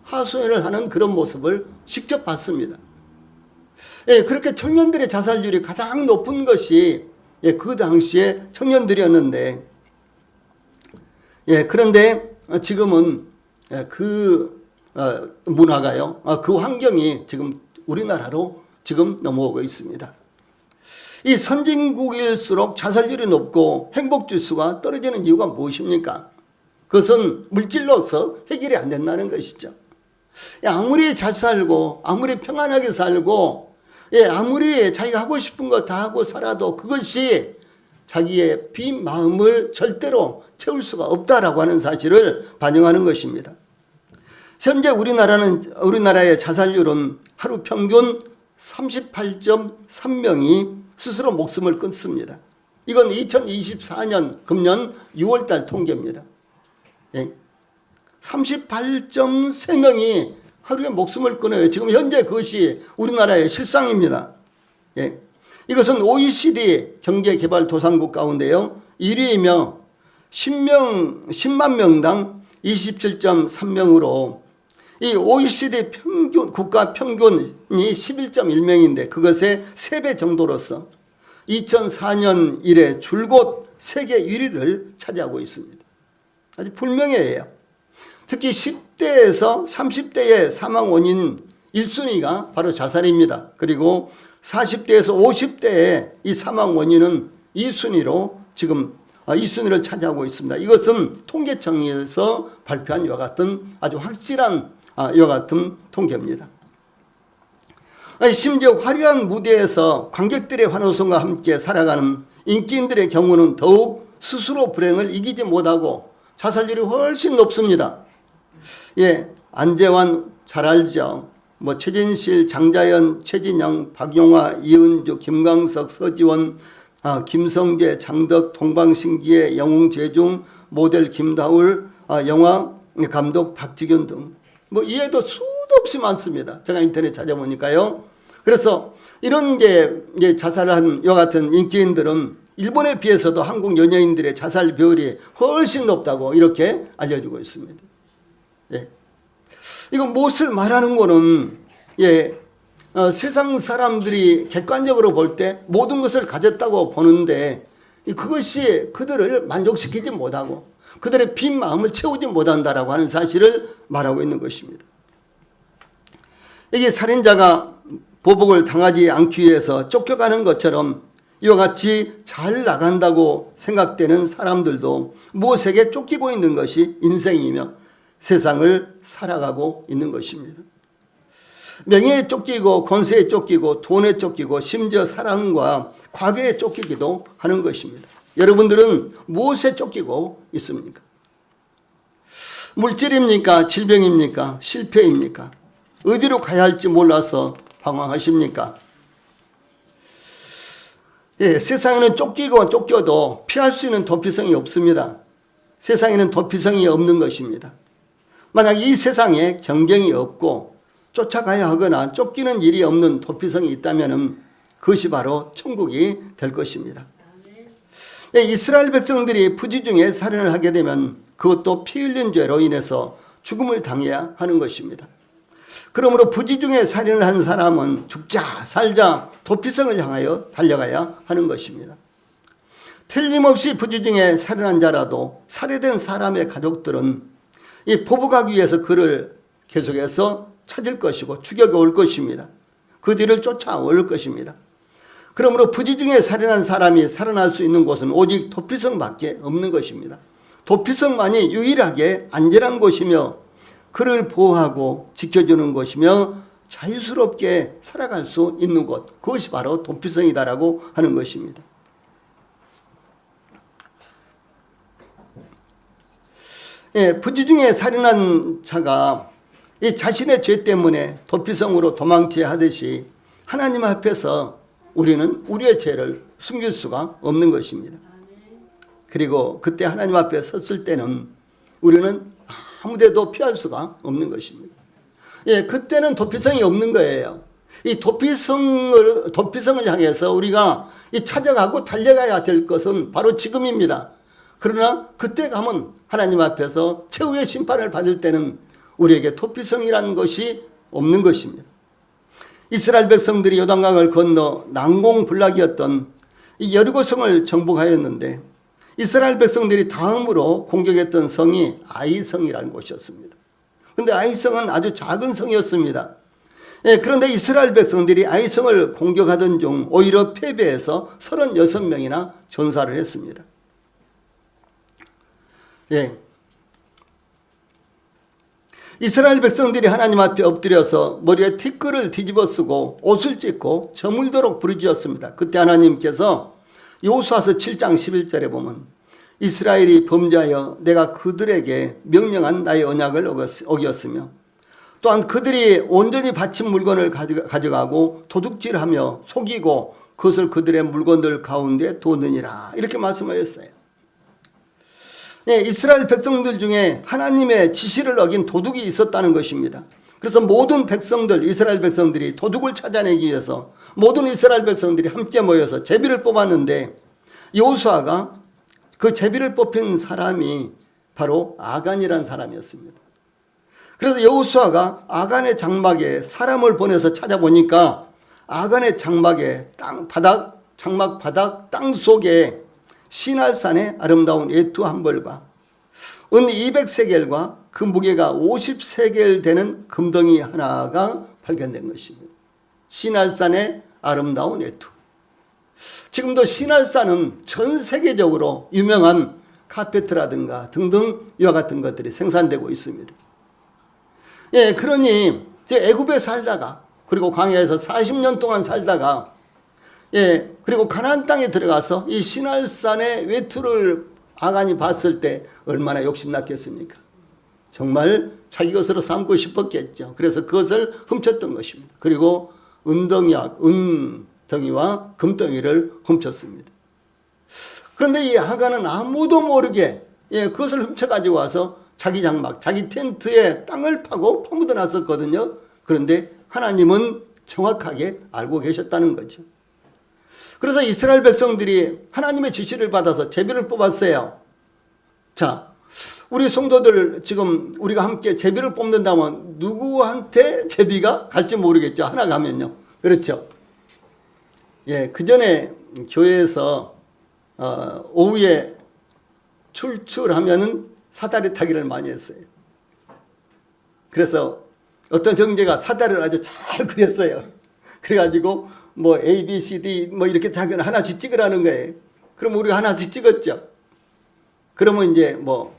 하소연을 하는 그런 모습을 직접 봤습니다. 그렇게 청년들의 자살률이 가장 높은 것이 그 당시에 청년들이었는데, 그런데 지금은 그 문화가요, 그 환경이 지금 우리나라로 지금 넘어오고 있습니다. 이 선진국일수록 자살률이 높고 행복지수가 떨어지는 이유가 무엇입니까? 그것은 물질로서 해결이 안 된다는 것이죠. 아무리 잘 살고 아무리 평안하게 살고 아무리 자기가 하고 싶은 거 다 하고 살아도 그것이 자기의 빈 마음을 절대로 채울 수가 없다라고 하는 사실을 반영하는 것입니다. 현재 우리나라의 자살률은 하루 평균 38.3명이 스스로 목숨을 끊습니다. 이건 2024년 금년 6월달 통계입니다. 38.3명이 하루에 목숨을 끊어요. 지금 현재 그것이 우리나라의 실상입니다. 이것은 OECD 경제개발도상국 가운데요 1위이며 10만 명당 27.3명으로 이 OECD 국가 평균이 11.1명인데 그것의 3배 정도로서 2004년 이래 줄곧 세계 1위를 차지하고 있습니다. 아주 불명예해요. 특히 10대에서 30대의 사망 원인 1순위가 바로 자살입니다. 그리고 40대에서 50대의 이 사망 원인은 2순위로 지금 2순위를 차지하고 있습니다. 이것은 통계청에서 발표한 이와 같은 아주 확실한 이와 같은 통계입니다. 심지어 화려한 무대에서 관객들의 환호성과 함께 살아가는 인기인들의 경우는 더욱 스스로 불행을 이기지 못하고 자살률이 훨씬 높습니다. 안재환 잘 알죠. 최진실, 장자연, 최진영, 박용화, 이은주, 김광석, 서지원, 김성재, 장덕, 동방신기의 영웅재중, 모델 김다울, 영화 감독 박지균 등 이해도 수도 없이 많습니다. 제가 인터넷 찾아보니까요. 그래서 이런 이제 자살을 한 이와 같은 인기인들은 일본에 비해서도 한국 연예인들의 자살 비율이 훨씬 높다고 이렇게 알려지고 있습니다. 이거 무엇을 말하는 거는 세상 사람들이 객관적으로 볼 때 모든 것을 가졌다고 보는데 그것이 그들을 만족시키지 못하고 그들의 빈 마음을 채우지 못한다라고 하는 사실을 말하고 있는 것입니다. 이게 살인자가 보복을 당하지 않기 위해서 쫓겨가는 것처럼 이와 같이 잘 나간다고 생각되는 사람들도 무엇에게 쫓기고 있는 것이 인생이며 세상을 살아가고 있는 것입니다. 명예에 쫓기고 권세에 쫓기고 돈에 쫓기고 심지어 사랑과 과거에 쫓기기도 하는 것입니다. 여러분들은 무엇에 쫓기고 있습니까? 물질입니까? 질병입니까? 실패입니까? 어디로 가야 할지 몰라서 방황하십니까? 세상에는 쫓기고 쫓겨도 피할 수 있는 도피성이 없습니다. 세상에는 도피성이 없는 것입니다. 만약 이 세상에 경쟁이 없고 쫓아가야 하거나 쫓기는 일이 없는 도피성이 있다면 그것이 바로 천국이 될 것입니다. 이스라엘 백성들이 부지 중에 살인을 하게 되면 그것도 피 흘린 죄로 인해서 죽음을 당해야 하는 것입니다. 그러므로 부지 중에 살인을 한 사람은 죽자 살자 도피성을 향하여 달려가야 하는 것입니다. 틀림없이 부지 중에 살인한 자라도 살해된 사람의 가족들은 이 포복하기 위해서 그를 계속해서 찾을 것이고 추격해 올 것입니다. 그 뒤를 쫓아올 것입니다. 그러므로 부지 중에 살인한 사람이 살아날 수 있는 곳은 오직 도피성밖에 없는 것입니다. 도피성만이 유일하게 안전한 곳이며 그를 보호하고 지켜주는 곳이며 자유스럽게 살아갈 수 있는 곳, 그것이 바로 도피성이다라고 하는 것입니다. 예, 부지 중에 살인한 자가 이 자신의 죄 때문에 도피성으로 도망쳐야 하듯이 하나님 앞에서 우리는 우리의 죄를 숨길 수가 없는 것입니다. 그리고 그때 하나님 앞에 섰을 때는 우리는 아무데도 피할 수가 없는 것입니다. 예, 그때는 도피성이 없는 거예요. 이 도피성을 향해서 우리가 찾아가고 달려가야 될 것은 바로 지금입니다. 그러나 그때 가면 하나님 앞에서 최후의 심판을 받을 때는 우리에게 도피성이라는 것이 없는 것입니다. 이스라엘 백성들이 요단강을 건너 난공불락이었던 이 여리고성을 정복하였는데 이스라엘 백성들이 다음으로 공격했던 성이 아이성이라는 곳이었습니다. 그런데 아이성은 아주 작은 성이었습니다. 예, 그런데 이스라엘 백성들이 아이성을 공격하던 중 오히려 패배해서 36명이나 전사를 했습니다. 예. 이스라엘 백성들이 하나님 앞에 엎드려서 머리에 티끌을 뒤집어 쓰고 옷을 찢고 저물도록 부르짖었습니다. 그때 하나님께서 여호수아서 7장 11절에 보면 이스라엘이 범죄하여 내가 그들에게 명령한 나의 언약을 어겼으며 또한 그들이 온전히 바친 물건을 가져가고 도둑질하며 속이고 그것을 그들의 물건들 가운데 두느니라 이렇게 말씀하셨어요. 네, 이스라엘 백성들 중에 하나님의 지시를 어긴 도둑이 있었다는 것입니다. 그래서 모든 백성들, 이스라엘 백성들이 도둑을 찾아내기 위해서 모든 이스라엘 백성들이 함께 모여서 제비를 뽑았는데 여호수아가 그 제비를 뽑힌 사람이 바로 아간이라는 사람이었습니다. 그래서 여호수아가 아간의 장막에 사람을 보내서 찾아보니까 아간의 장막에 장막 바닥 땅 속에 시날산의 아름다운 외투 한 벌과 은 200세겔과 그 무게가 50세겔 되는 금덩이 하나가 발견된 것입니다. 시날산의 아름다운 외투. 지금도 시날산은 전 세계적으로 유명한 카페트라든가 등등 이와 같은 것들이 생산되고 있습니다. 예, 그러니 애굽에 살다가 그리고 광야에서 40년 동안 살다가 예, 그리고 가나안 땅에 들어가서 이 시날산의 외투를 아간이 봤을 때 얼마나 욕심났겠습니까? 정말 자기 것으로 삼고 싶었겠죠. 그래서 그것을 훔쳤던 것입니다. 그리고 은덩이와 금덩이를 훔쳤습니다. 그런데 이 아간은 아무도 모르게 예, 그것을 훔쳐가지고 와서 자기 장막, 자기 텐트에 땅을 파고 파묻어 놨었거든요. 그런데 하나님은 정확하게 알고 계셨다는 거죠. 그래서 이스라엘 백성들이 하나님의 지시를 받아서 제비를 뽑았어요. 자, 우리 성도들 지금 우리가 함께 제비를 뽑는다면 누구한테 제비가 갈지 모르겠죠. 하나 가면요. 그렇죠. 예, 그 전에 교회에서 오후에 출출하면은 사다리 타기를 많이 했어요. 그래서 어떤 형제가 사다리를 아주 잘 그렸어요. 그래가지고 뭐 A, B, C, D 뭐 이렇게 하나씩 찍으라는 거예요. 그럼 우리가 하나씩 찍었죠. 그러면 이제 뭐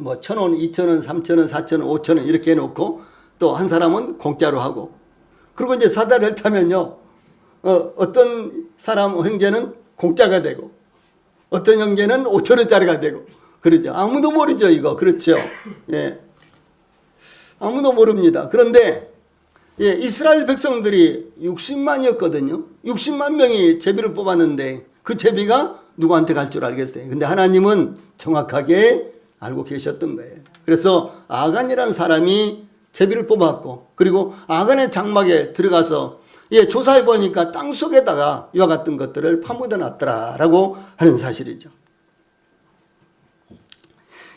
1,000원, 2,000원, 3,000원, 4,000원, 5,000원 이렇게 해놓고 또 한 사람은 공짜로 하고 그리고 이제 사다리를 타면요. 어떤 사람 형제는 공짜가 되고 어떤 형제는 5,000원짜리가 되고 그러죠. 아무도 모르죠, 이거. 그렇죠. 예. 아무도 모릅니다. 그런데 예, 이스라엘 백성들이 60만이었거든요. 60만 명이 제비를 뽑았는데 그 제비가 누구한테 갈 줄 알겠어요. 근데 하나님은 정확하게 알고 계셨던 거예요. 그래서 아간이라는 사람이 제비를 뽑았고 그리고 아간의 장막에 들어가서 예, 조사해 보니까 땅 속에다가 이와 같은 것들을 파묻어 놨더라라고 하는 사실이죠.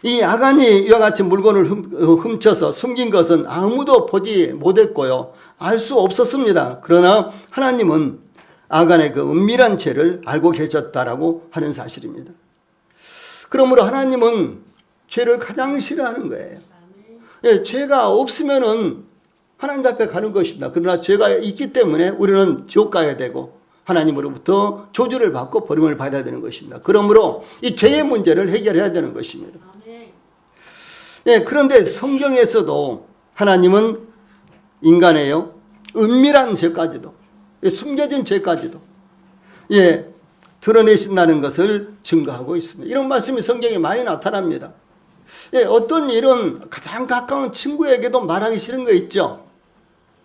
이 아간이 이와 같이 물건을 훔쳐서 숨긴 것은 아무도 보지 못했고요. 알 수 없었습니다. 그러나 하나님은 아간의 그 은밀한 죄를 알고 계셨다라고 하는 사실입니다. 그러므로 하나님은 죄를 가장 싫어하는 거예요. 예, 죄가 없으면은 하나님 앞에 가는 것입니다. 그러나 죄가 있기 때문에 우리는 지옥 가야 되고 하나님으로부터 저주를 받고 버림을 받아야 되는 것입니다. 그러므로 이 죄의 문제를 해결해야 되는 것입니다. 예, 그런데 성경에서도 하나님은 인간의요 은밀한 죄까지도, 숨겨진 죄까지도 드러내신다는 것을 증거하고 있습니다. 이런 말씀이 성경에 많이 나타납니다. 어떤 일은 가장 가까운 친구에게도 말하기 싫은 거 있죠.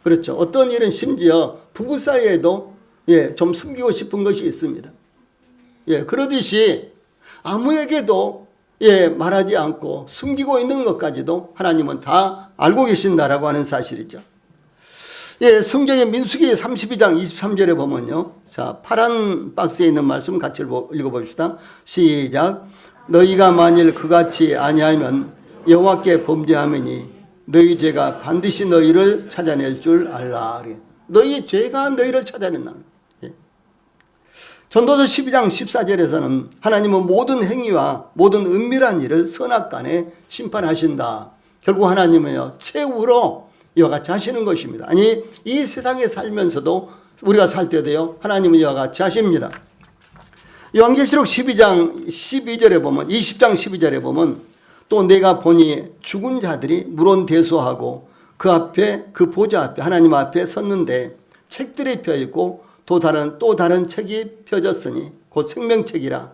그렇죠. 어떤 일은 심지어 부부 사이에도 좀 숨기고 싶은 것이 있습니다. 그러듯이 아무에게도 말하지 않고 숨기고 있는 것까지도 하나님은 다 알고 계신다라고 하는 사실이죠. 성경의 민수기 32장 23절에 보면요. 자, 파란 박스에 있는 말씀 같이 읽어봅시다. 시작. 너희가 만일 그같이 아니하면 여호와께 범죄하매니 너희 죄가 반드시 너희를 찾아낼 줄 알라. 너희 죄가 너희를 찾아낸다. 전도서 12장 14절에서는 하나님은 모든 행위와 모든 은밀한 일을 선악간에 심판하신다. 결국 하나님은요, 최후로 이와 같이 하시는 것입니다. 아니, 이 세상에 살면서도 우리가 살 때도요, 하나님은 이와 같이 하십니다. 요한계시록 12장 12절에 보면, 20장 12절에 보면, 또 내가 보니 죽은 자들이 물온대소하고 그 앞에, 그 보좌 앞에, 하나님 앞에 섰는데 책들이 펴있고 또 다른 책이 펴졌으니 곧 생명책이라.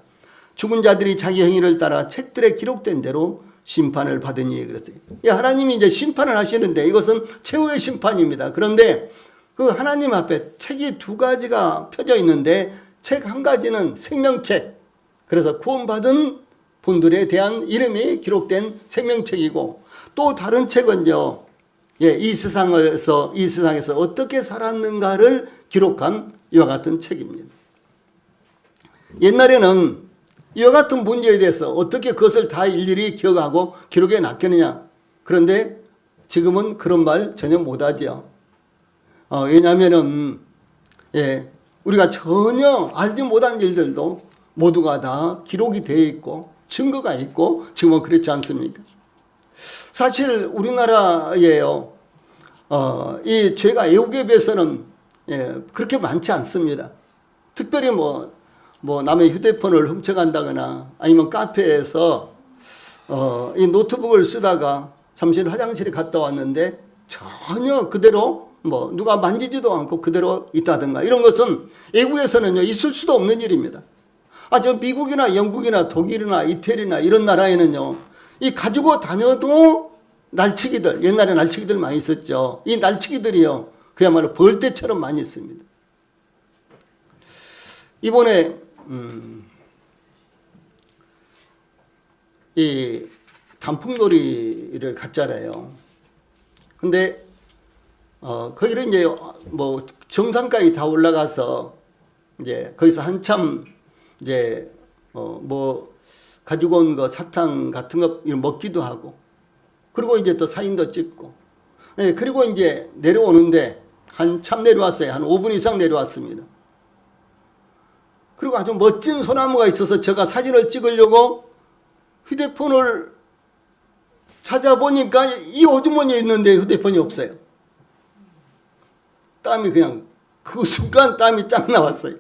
죽은 자들이 자기 행위를 따라 책들에 기록된 대로 심판을 받으니 그랬어요. 하나님이 이제 심판을 하시는데 이것은 최후의 심판입니다. 그런데 그 하나님 앞에 책이 두 가지가 펴져 있는데 책 한 가지는 생명책. 그래서 구원받은 분들에 대한 이름이 기록된 생명책이고 또 다른 책은요. 이 세상에서 어떻게 살았는가를 기록한 이와 같은 책입니다. 옛날에는 이와 같은 문제에 대해서 어떻게 그것을 다 일일이 기억하고 기록해 놨겠느냐. 그런데 지금은 그런 말 전혀 못하죠. 왜냐하면 우리가 전혀 알지 못한 일들도 모두가 다 기록이 되어 있고 증거가 있고 지금은 그렇지 않습니까? 사실 우리나라에요 이 죄가 외국에 비해서는 그렇게 많지 않습니다. 특별히 뭐 남의 휴대폰을 훔쳐간다거나 아니면 카페에서 이 노트북을 쓰다가 잠시 화장실에 갔다 왔는데 전혀 그대로 누가 만지지도 않고 그대로 있다든가 이런 것은 외국에서는요 있을 수도 없는 일입니다. 저 미국이나 영국이나 독일이나 이태리나 이런 나라에는요 이 가지고 다녀도 날치기들, 옛날에 날치기들 많이 있었죠. 이 날치기들이요 그야말로 벌떼처럼 많이 있습니다. 이번에 이 단풍놀이를 갔잖아요. 근데 거기를 이제 정상까지 다 올라가서 이제 거기서 한참 이제 가지고 온 거 사탕 같은 거 먹기도 하고 그리고 이제 또 사진도 찍고 그리고 이제 내려오는데 한참 내려왔어요. 한 5분 이상 내려왔습니다. 그리고 아주 멋진 소나무가 있어서 제가 사진을 찍으려고 휴대폰을 찾아보니까 이 호주머니에 있는데 휴대폰이 없어요. 땀이 그냥 그 순간 땀이 쫙 나왔어요.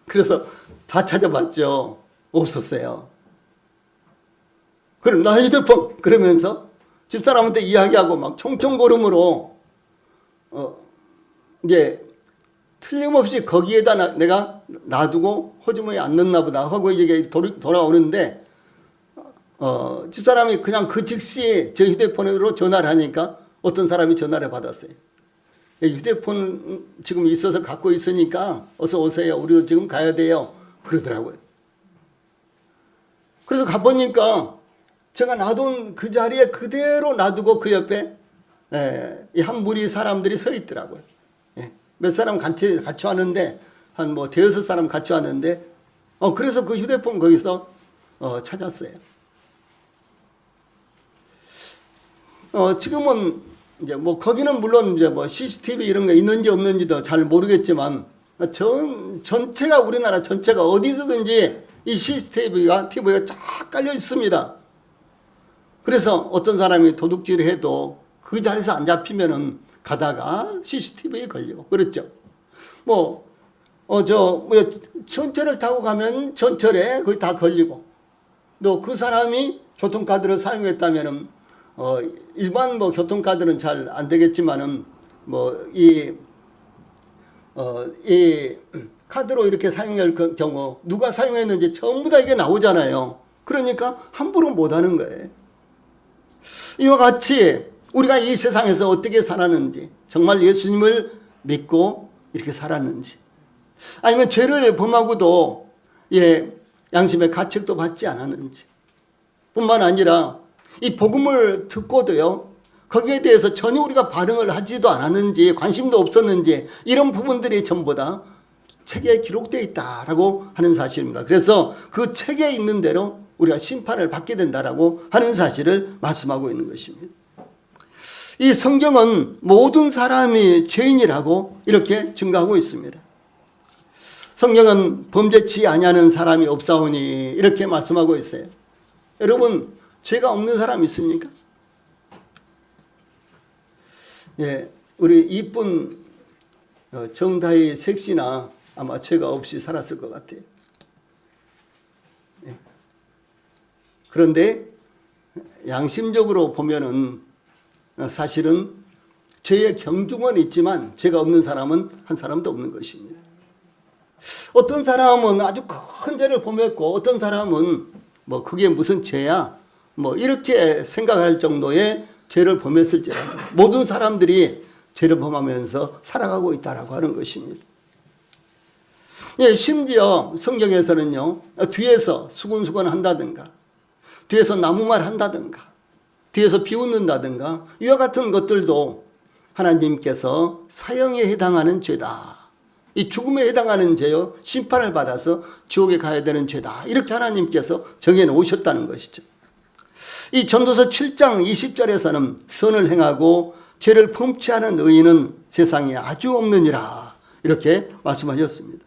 그래서 다 찾아봤죠. 없었어요. 그럼 나 휴대폰 그러면서 집사람한테 이야기하고 막 총총걸음으로 이제 틀림없이 거기에다 내가 놔두고 호주머니에 안 넣나 보다 하고 이제 돌아오는데 집사람이 그냥 그 즉시 제 휴대폰으로 전화를 하니까 어떤 사람이 전화를 받았어요. 휴대폰 지금 있어서 갖고 있으니까 어서 오세요. 우리도 지금 가야 돼요. 그러더라고요. 그래서 가보니까 제가 놔둔 그 자리에 그대로 놔두고 그 옆에 한 무리 사람들이 서 있더라고요. 몇 사람 같이 왔는데 한 대여섯 사람 같이 왔는데 그래서 그 휴대폰 거기서 찾았어요. 지금은 이제 뭐 거기는 물론 이제 뭐 CCTV 이런 거 있는지 없는지도 잘 모르겠지만 전체가 우리나라 전체가 어디서든지 이 CCTV가 쫙 깔려 있습니다. 그래서 어떤 사람이 도둑질을 해도 그 자리에서 안 잡히면은 가다가 CCTV에 걸리고 그렇죠. 뭐 전철을 타고 가면 전철에 거의 다 걸리고 또 그 사람이 교통카드를 사용했다면은 일반 뭐 교통카드는 잘 안 되겠지만은 이 카드로 이렇게 사용할 경우 누가 사용했는지 전부 다 이게 나오잖아요. 그러니까 함부로 못 하는 거예요. 이와 같이 우리가 이 세상에서 어떻게 살았는지, 정말 예수님을 믿고 이렇게 살았는지, 아니면 죄를 범하고도 양심의 가책도 받지 않았는지, 뿐만 아니라 이 복음을 듣고도요 거기에 대해서 전혀 우리가 반응을 하지도 않았는지, 관심도 없었는지, 이런 부분들이 전부 다 책에 기록되어 있다라고 하는 사실입니다. 그래서 그 책에 있는 대로 우리가 심판을 받게 된다라고 하는 사실을 말씀하고 있는 것입니다. 이 성경은 모든 사람이 죄인이라고 이렇게 증거하고 있습니다. 성경은 범죄치 아니하는 사람이 없사오니 이렇게 말씀하고 있어요. 여러분, 죄가 없는 사람 있습니까? 우리 이쁜 정다희 색시나 아마 죄가 없이 살았을 것 같아요. 그런데 양심적으로 보면은 사실은 죄의 경중은 있지만 죄가 없는 사람은 한 사람도 없는 것입니다. 어떤 사람은 아주 큰 죄를 범했고 어떤 사람은 뭐 그게 무슨 죄야 뭐 이렇게 생각할 정도의 죄를 범했을지라도 모든 사람들이 죄를 범하면서 살아가고 있다라고 하는 것입니다. 심지어 성경에서는요, 뒤에서 수근수근 한다든가 뒤에서 나무말 한다든가 뒤에서 비웃는다든가 이와 같은 것들도 하나님께서 사형에 해당하는 죄다, 이 죽음에 해당하는 죄요, 심판을 받아서 지옥에 가야 되는 죄다, 이렇게 하나님께서 정해놓으셨다는 것이죠. 이 전도서 7장 20절에서는 선을 행하고 죄를 범치 않은 의인은 세상에 아주 없느니라 이렇게 말씀하셨습니다.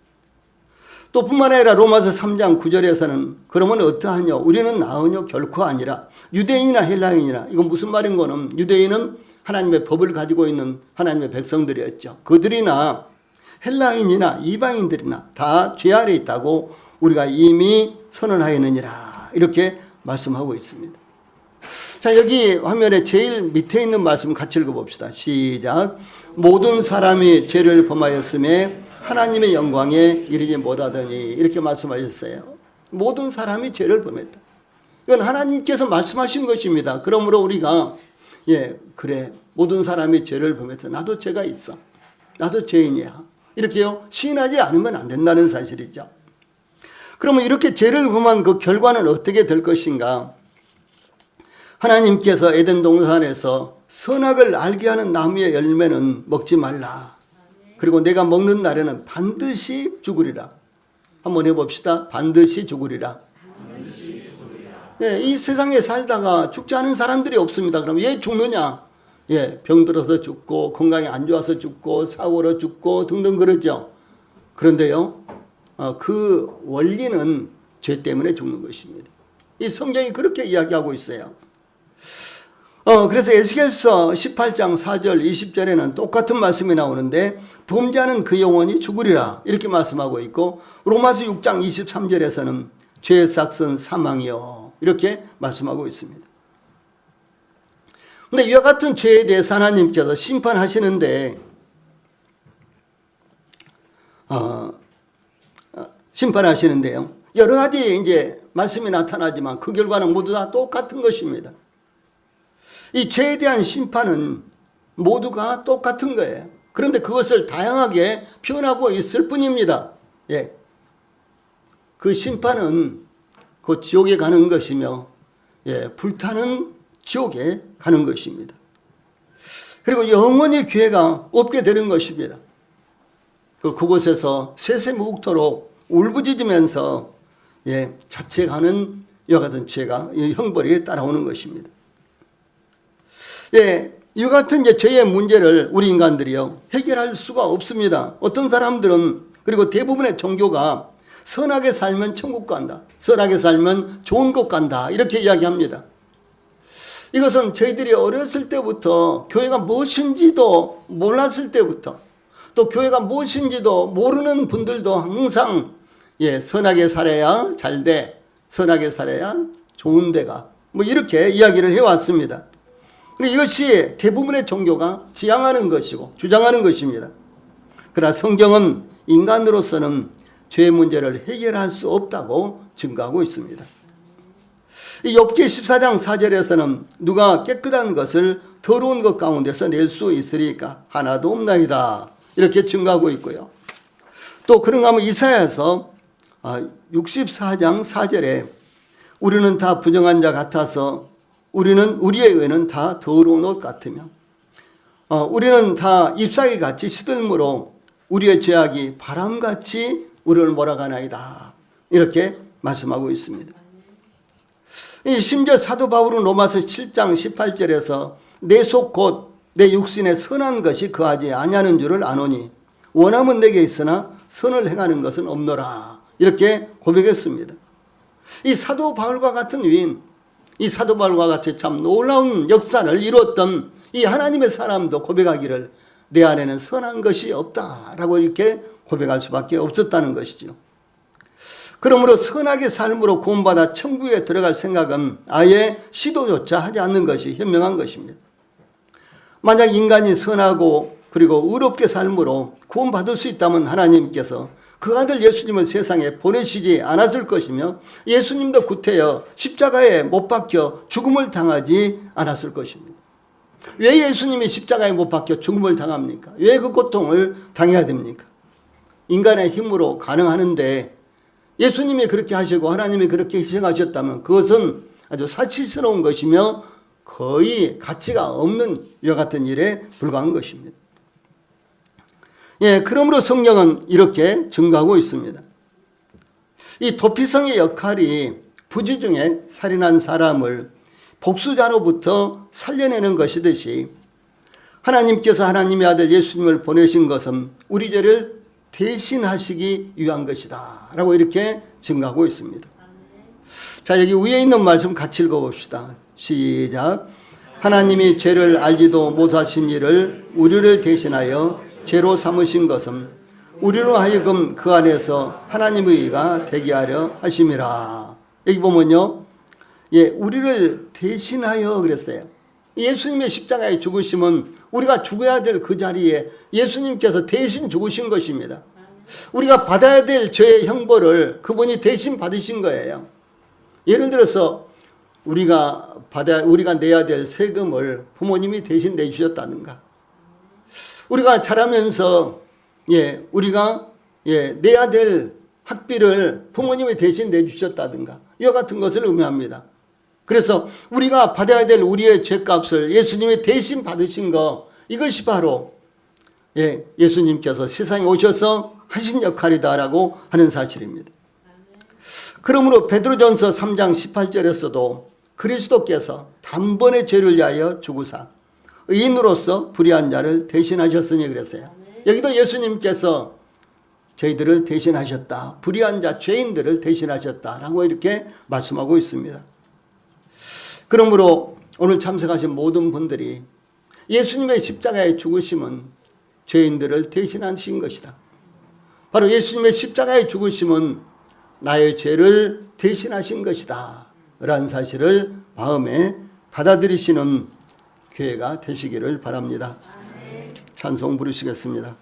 또 뿐만 아니라 로마서 3장 9절에서는 그러면 어떠하뇨? 우리는 나으뇨? 결코 아니라 유대인이나 헬라인이나, 이건 무슨 말인 거는 유대인은 하나님의 법을 가지고 있는 하나님의 백성들이었죠. 그들이나 헬라인이나 이방인들이나 다 죄 아래 있다고 우리가 이미 선언하였느니라 이렇게 말씀하고 있습니다. 자, 여기 화면에 제일 밑에 있는 말씀 같이 읽어봅시다. 시작. 모든 사람이 죄를 범하였음에 하나님의 영광에 이르지 못하더니 이렇게 말씀하셨어요. 모든 사람이 죄를 범했다. 이건 하나님께서 말씀하신 것입니다. 그러므로 우리가 그래, 모든 사람이 죄를 범했어. 나도 죄가 있어. 나도 죄인이야. 이렇게요 시인하지 않으면 안 된다는 사실이죠. 그러면 이렇게 죄를 범한 그 결과는 어떻게 될 것인가? 하나님께서 에덴 동산에서 선악을 알게 하는 나무의 열매는 먹지 말라. 그리고 내가 먹는 날에는 반드시 죽으리라. 한번 해봅시다. 반드시 죽으리라. 이 세상에 살다가 죽지 않은 사람들이 없습니다. 그럼 왜 죽느냐? 병들어서 죽고 건강이 안 좋아서 죽고 사고로 죽고 등등 그러죠. 그런데요, 그 원리는 죄 때문에 죽는 것입니다. 이 성경이 그렇게 이야기하고 있어요. 그래서 에스겔서 18장 4절 20절에는 똑같은 말씀이 나오는데 범죄하는 그 영혼이 죽으리라 이렇게 말씀하고 있고, 로마서 6장 23절에서는 죄의 삭은 사망이요 이렇게 말씀하고 있습니다. 근데 이와 같은 죄에 대해서 하나님께서 심판하시는데 심판하시는데요, 여러 가지 이제 말씀이 나타나지만 그 결과는 모두 다 똑같은 것입니다. 이 죄에 대한 심판은 모두가 똑같은 거예요. 그런데 그것을 다양하게 표현하고 있을 뿐입니다. 그 심판은 그 지옥에 가는 것이며 불타는 지옥에 가는 것입니다. 그리고 영원히 기회가 없게 되는 것입니다. 그곳에서 세세무국토록 울부짖으면서 자책하는 이와 같은 죄가 형벌이 따라오는 것입니다. 예, 이 같은 이제 죄의 문제를 우리 인간들이요 해결할 수가 없습니다. 어떤 사람들은 그리고 대부분의 종교가 선하게 살면 천국 간다, 선하게 살면 좋은 곳 간다 이렇게 이야기합니다. 이것은 저희들이 어렸을 때부터 교회가 무엇인지도 몰랐을 때부터 또 교회가 무엇인지도 모르는 분들도 항상 예, 선하게 살아야 잘 돼, 선하게 살아야 좋은 데가 뭐 이렇게 이야기를 해왔습니다. 그리고 이것이 대부분의 종교가 지향하는 것이고 주장하는 것입니다. 그러나 성경은 인간으로서는 죄의 문제를 해결할 수 없다고 증거하고 있습니다. 이 욥기 14장 4절에서는 누가 깨끗한 것을 더러운 것 가운데서 낼 수 있으리까 하나도 없나이다 이렇게 증거하고 있고요. 또 그런가 하면 이사야서 64장 4절에 우리는 다 부정한 자 같아서 우리의 의는 다 더러운 옷 같으며 우리는 다 잎사귀 같이 시들므로 우리의 죄악이 바람같이 우리를 몰아가나이다 이렇게 말씀하고 있습니다. 심지어 사도 바울은 로마서 7장 18절에서 내 속 곧 내 육신에 선한 것이 거하지 아니하는 줄을 아노니 원함은 내게 있으나 선을 행하는 것은 없노라 이렇게 고백했습니다. 이 사도 바울과 같은 위인, 이 사도 바울과 같이 참 놀라운 역사를 이루었던 이 하나님의 사람도 고백하기를 내 안에는 선한 것이 없다라고 이렇게 고백할 수밖에 없었다는 것이죠. 그러므로 선하게 삶으로 구원받아 천국에 들어갈 생각은 아예 시도조차 하지 않는 것이 현명한 것입니다. 만약 인간이 선하고 그리고 의롭게 삶으로 구원받을 수 있다면 하나님께서 그 아들 예수님을 세상에 보내시지 않았을 것이며 예수님도 구태여 십자가에 못 박혀 죽음을 당하지 않았을 것입니다. 왜 예수님이 십자가에 못 박혀 죽음을 당합니까? 왜 그 고통을 당해야 됩니까? 인간의 힘으로 가능하는데 예수님이 그렇게 하시고 하나님이 그렇게 희생하셨다면 그것은 아주 사치스러운 것이며 거의 가치가 없는 이와 같은 일에 불과한 것입니다. 예, 그러므로 성경은 이렇게 증거하고 있습니다. 이 도피성의 역할이 부지 중에 살인한 사람을 복수자로부터 살려내는 것이듯이 하나님께서 하나님의 아들 예수님을 보내신 것은 우리 죄를 대신하시기 위한 것이다 라고 이렇게 증거하고 있습니다. 자, 여기 위에 있는 말씀 같이 읽어봅시다. 시작. 하나님이 죄를 알지도 못하신 이를 우리를 대신하여 죄로 삼으신 것은 우리로 하여금 그 안에서 하나님의 의가 되게 하려 하심이라. 여기 보면요, 예, 우리를 대신하여 그랬어요. 예수님의 십자가에 죽으심은 우리가 죽어야 될 그 자리에 예수님께서 대신 죽으신 것입니다. 우리가 받아야 될 죄의 형벌을 그분이 대신 받으신 거예요. 예를 들어서 우리가 내야 될 세금을 부모님이 대신 내주셨다든가, 우리가 자라면서 우리가 내야 될 학비를 부모님이 대신 내주셨다든가 이와 같은 것을 의미합니다. 그래서 우리가 받아야 될 우리의 죄값을 예수님이 대신 받으신 거, 이것이 바로 예수님께서 세상에 오셔서 하신 역할이다라고 하는 사실입니다. 그러므로 베드로전서 3장 18절에서도 그리스도께서 단번에 죄를 위하여 죽으사 의인으로서 불의한 자를 대신하셨으니 그랬어요. 여기도 예수님께서 저희들을 대신하셨다, 불의한 자 죄인들을 대신하셨다라고 이렇게 말씀하고 있습니다. 그러므로 오늘 참석하신 모든 분들이 예수님의 십자가의 죽으심은 죄인들을 대신하신 것이다, 바로 예수님의 십자가의 죽으심은 나의 죄를 대신하신 것이다 라는 사실을 마음에 받아들이시는 교회가 되시기를 바랍니다. 찬송 부르시겠습니다.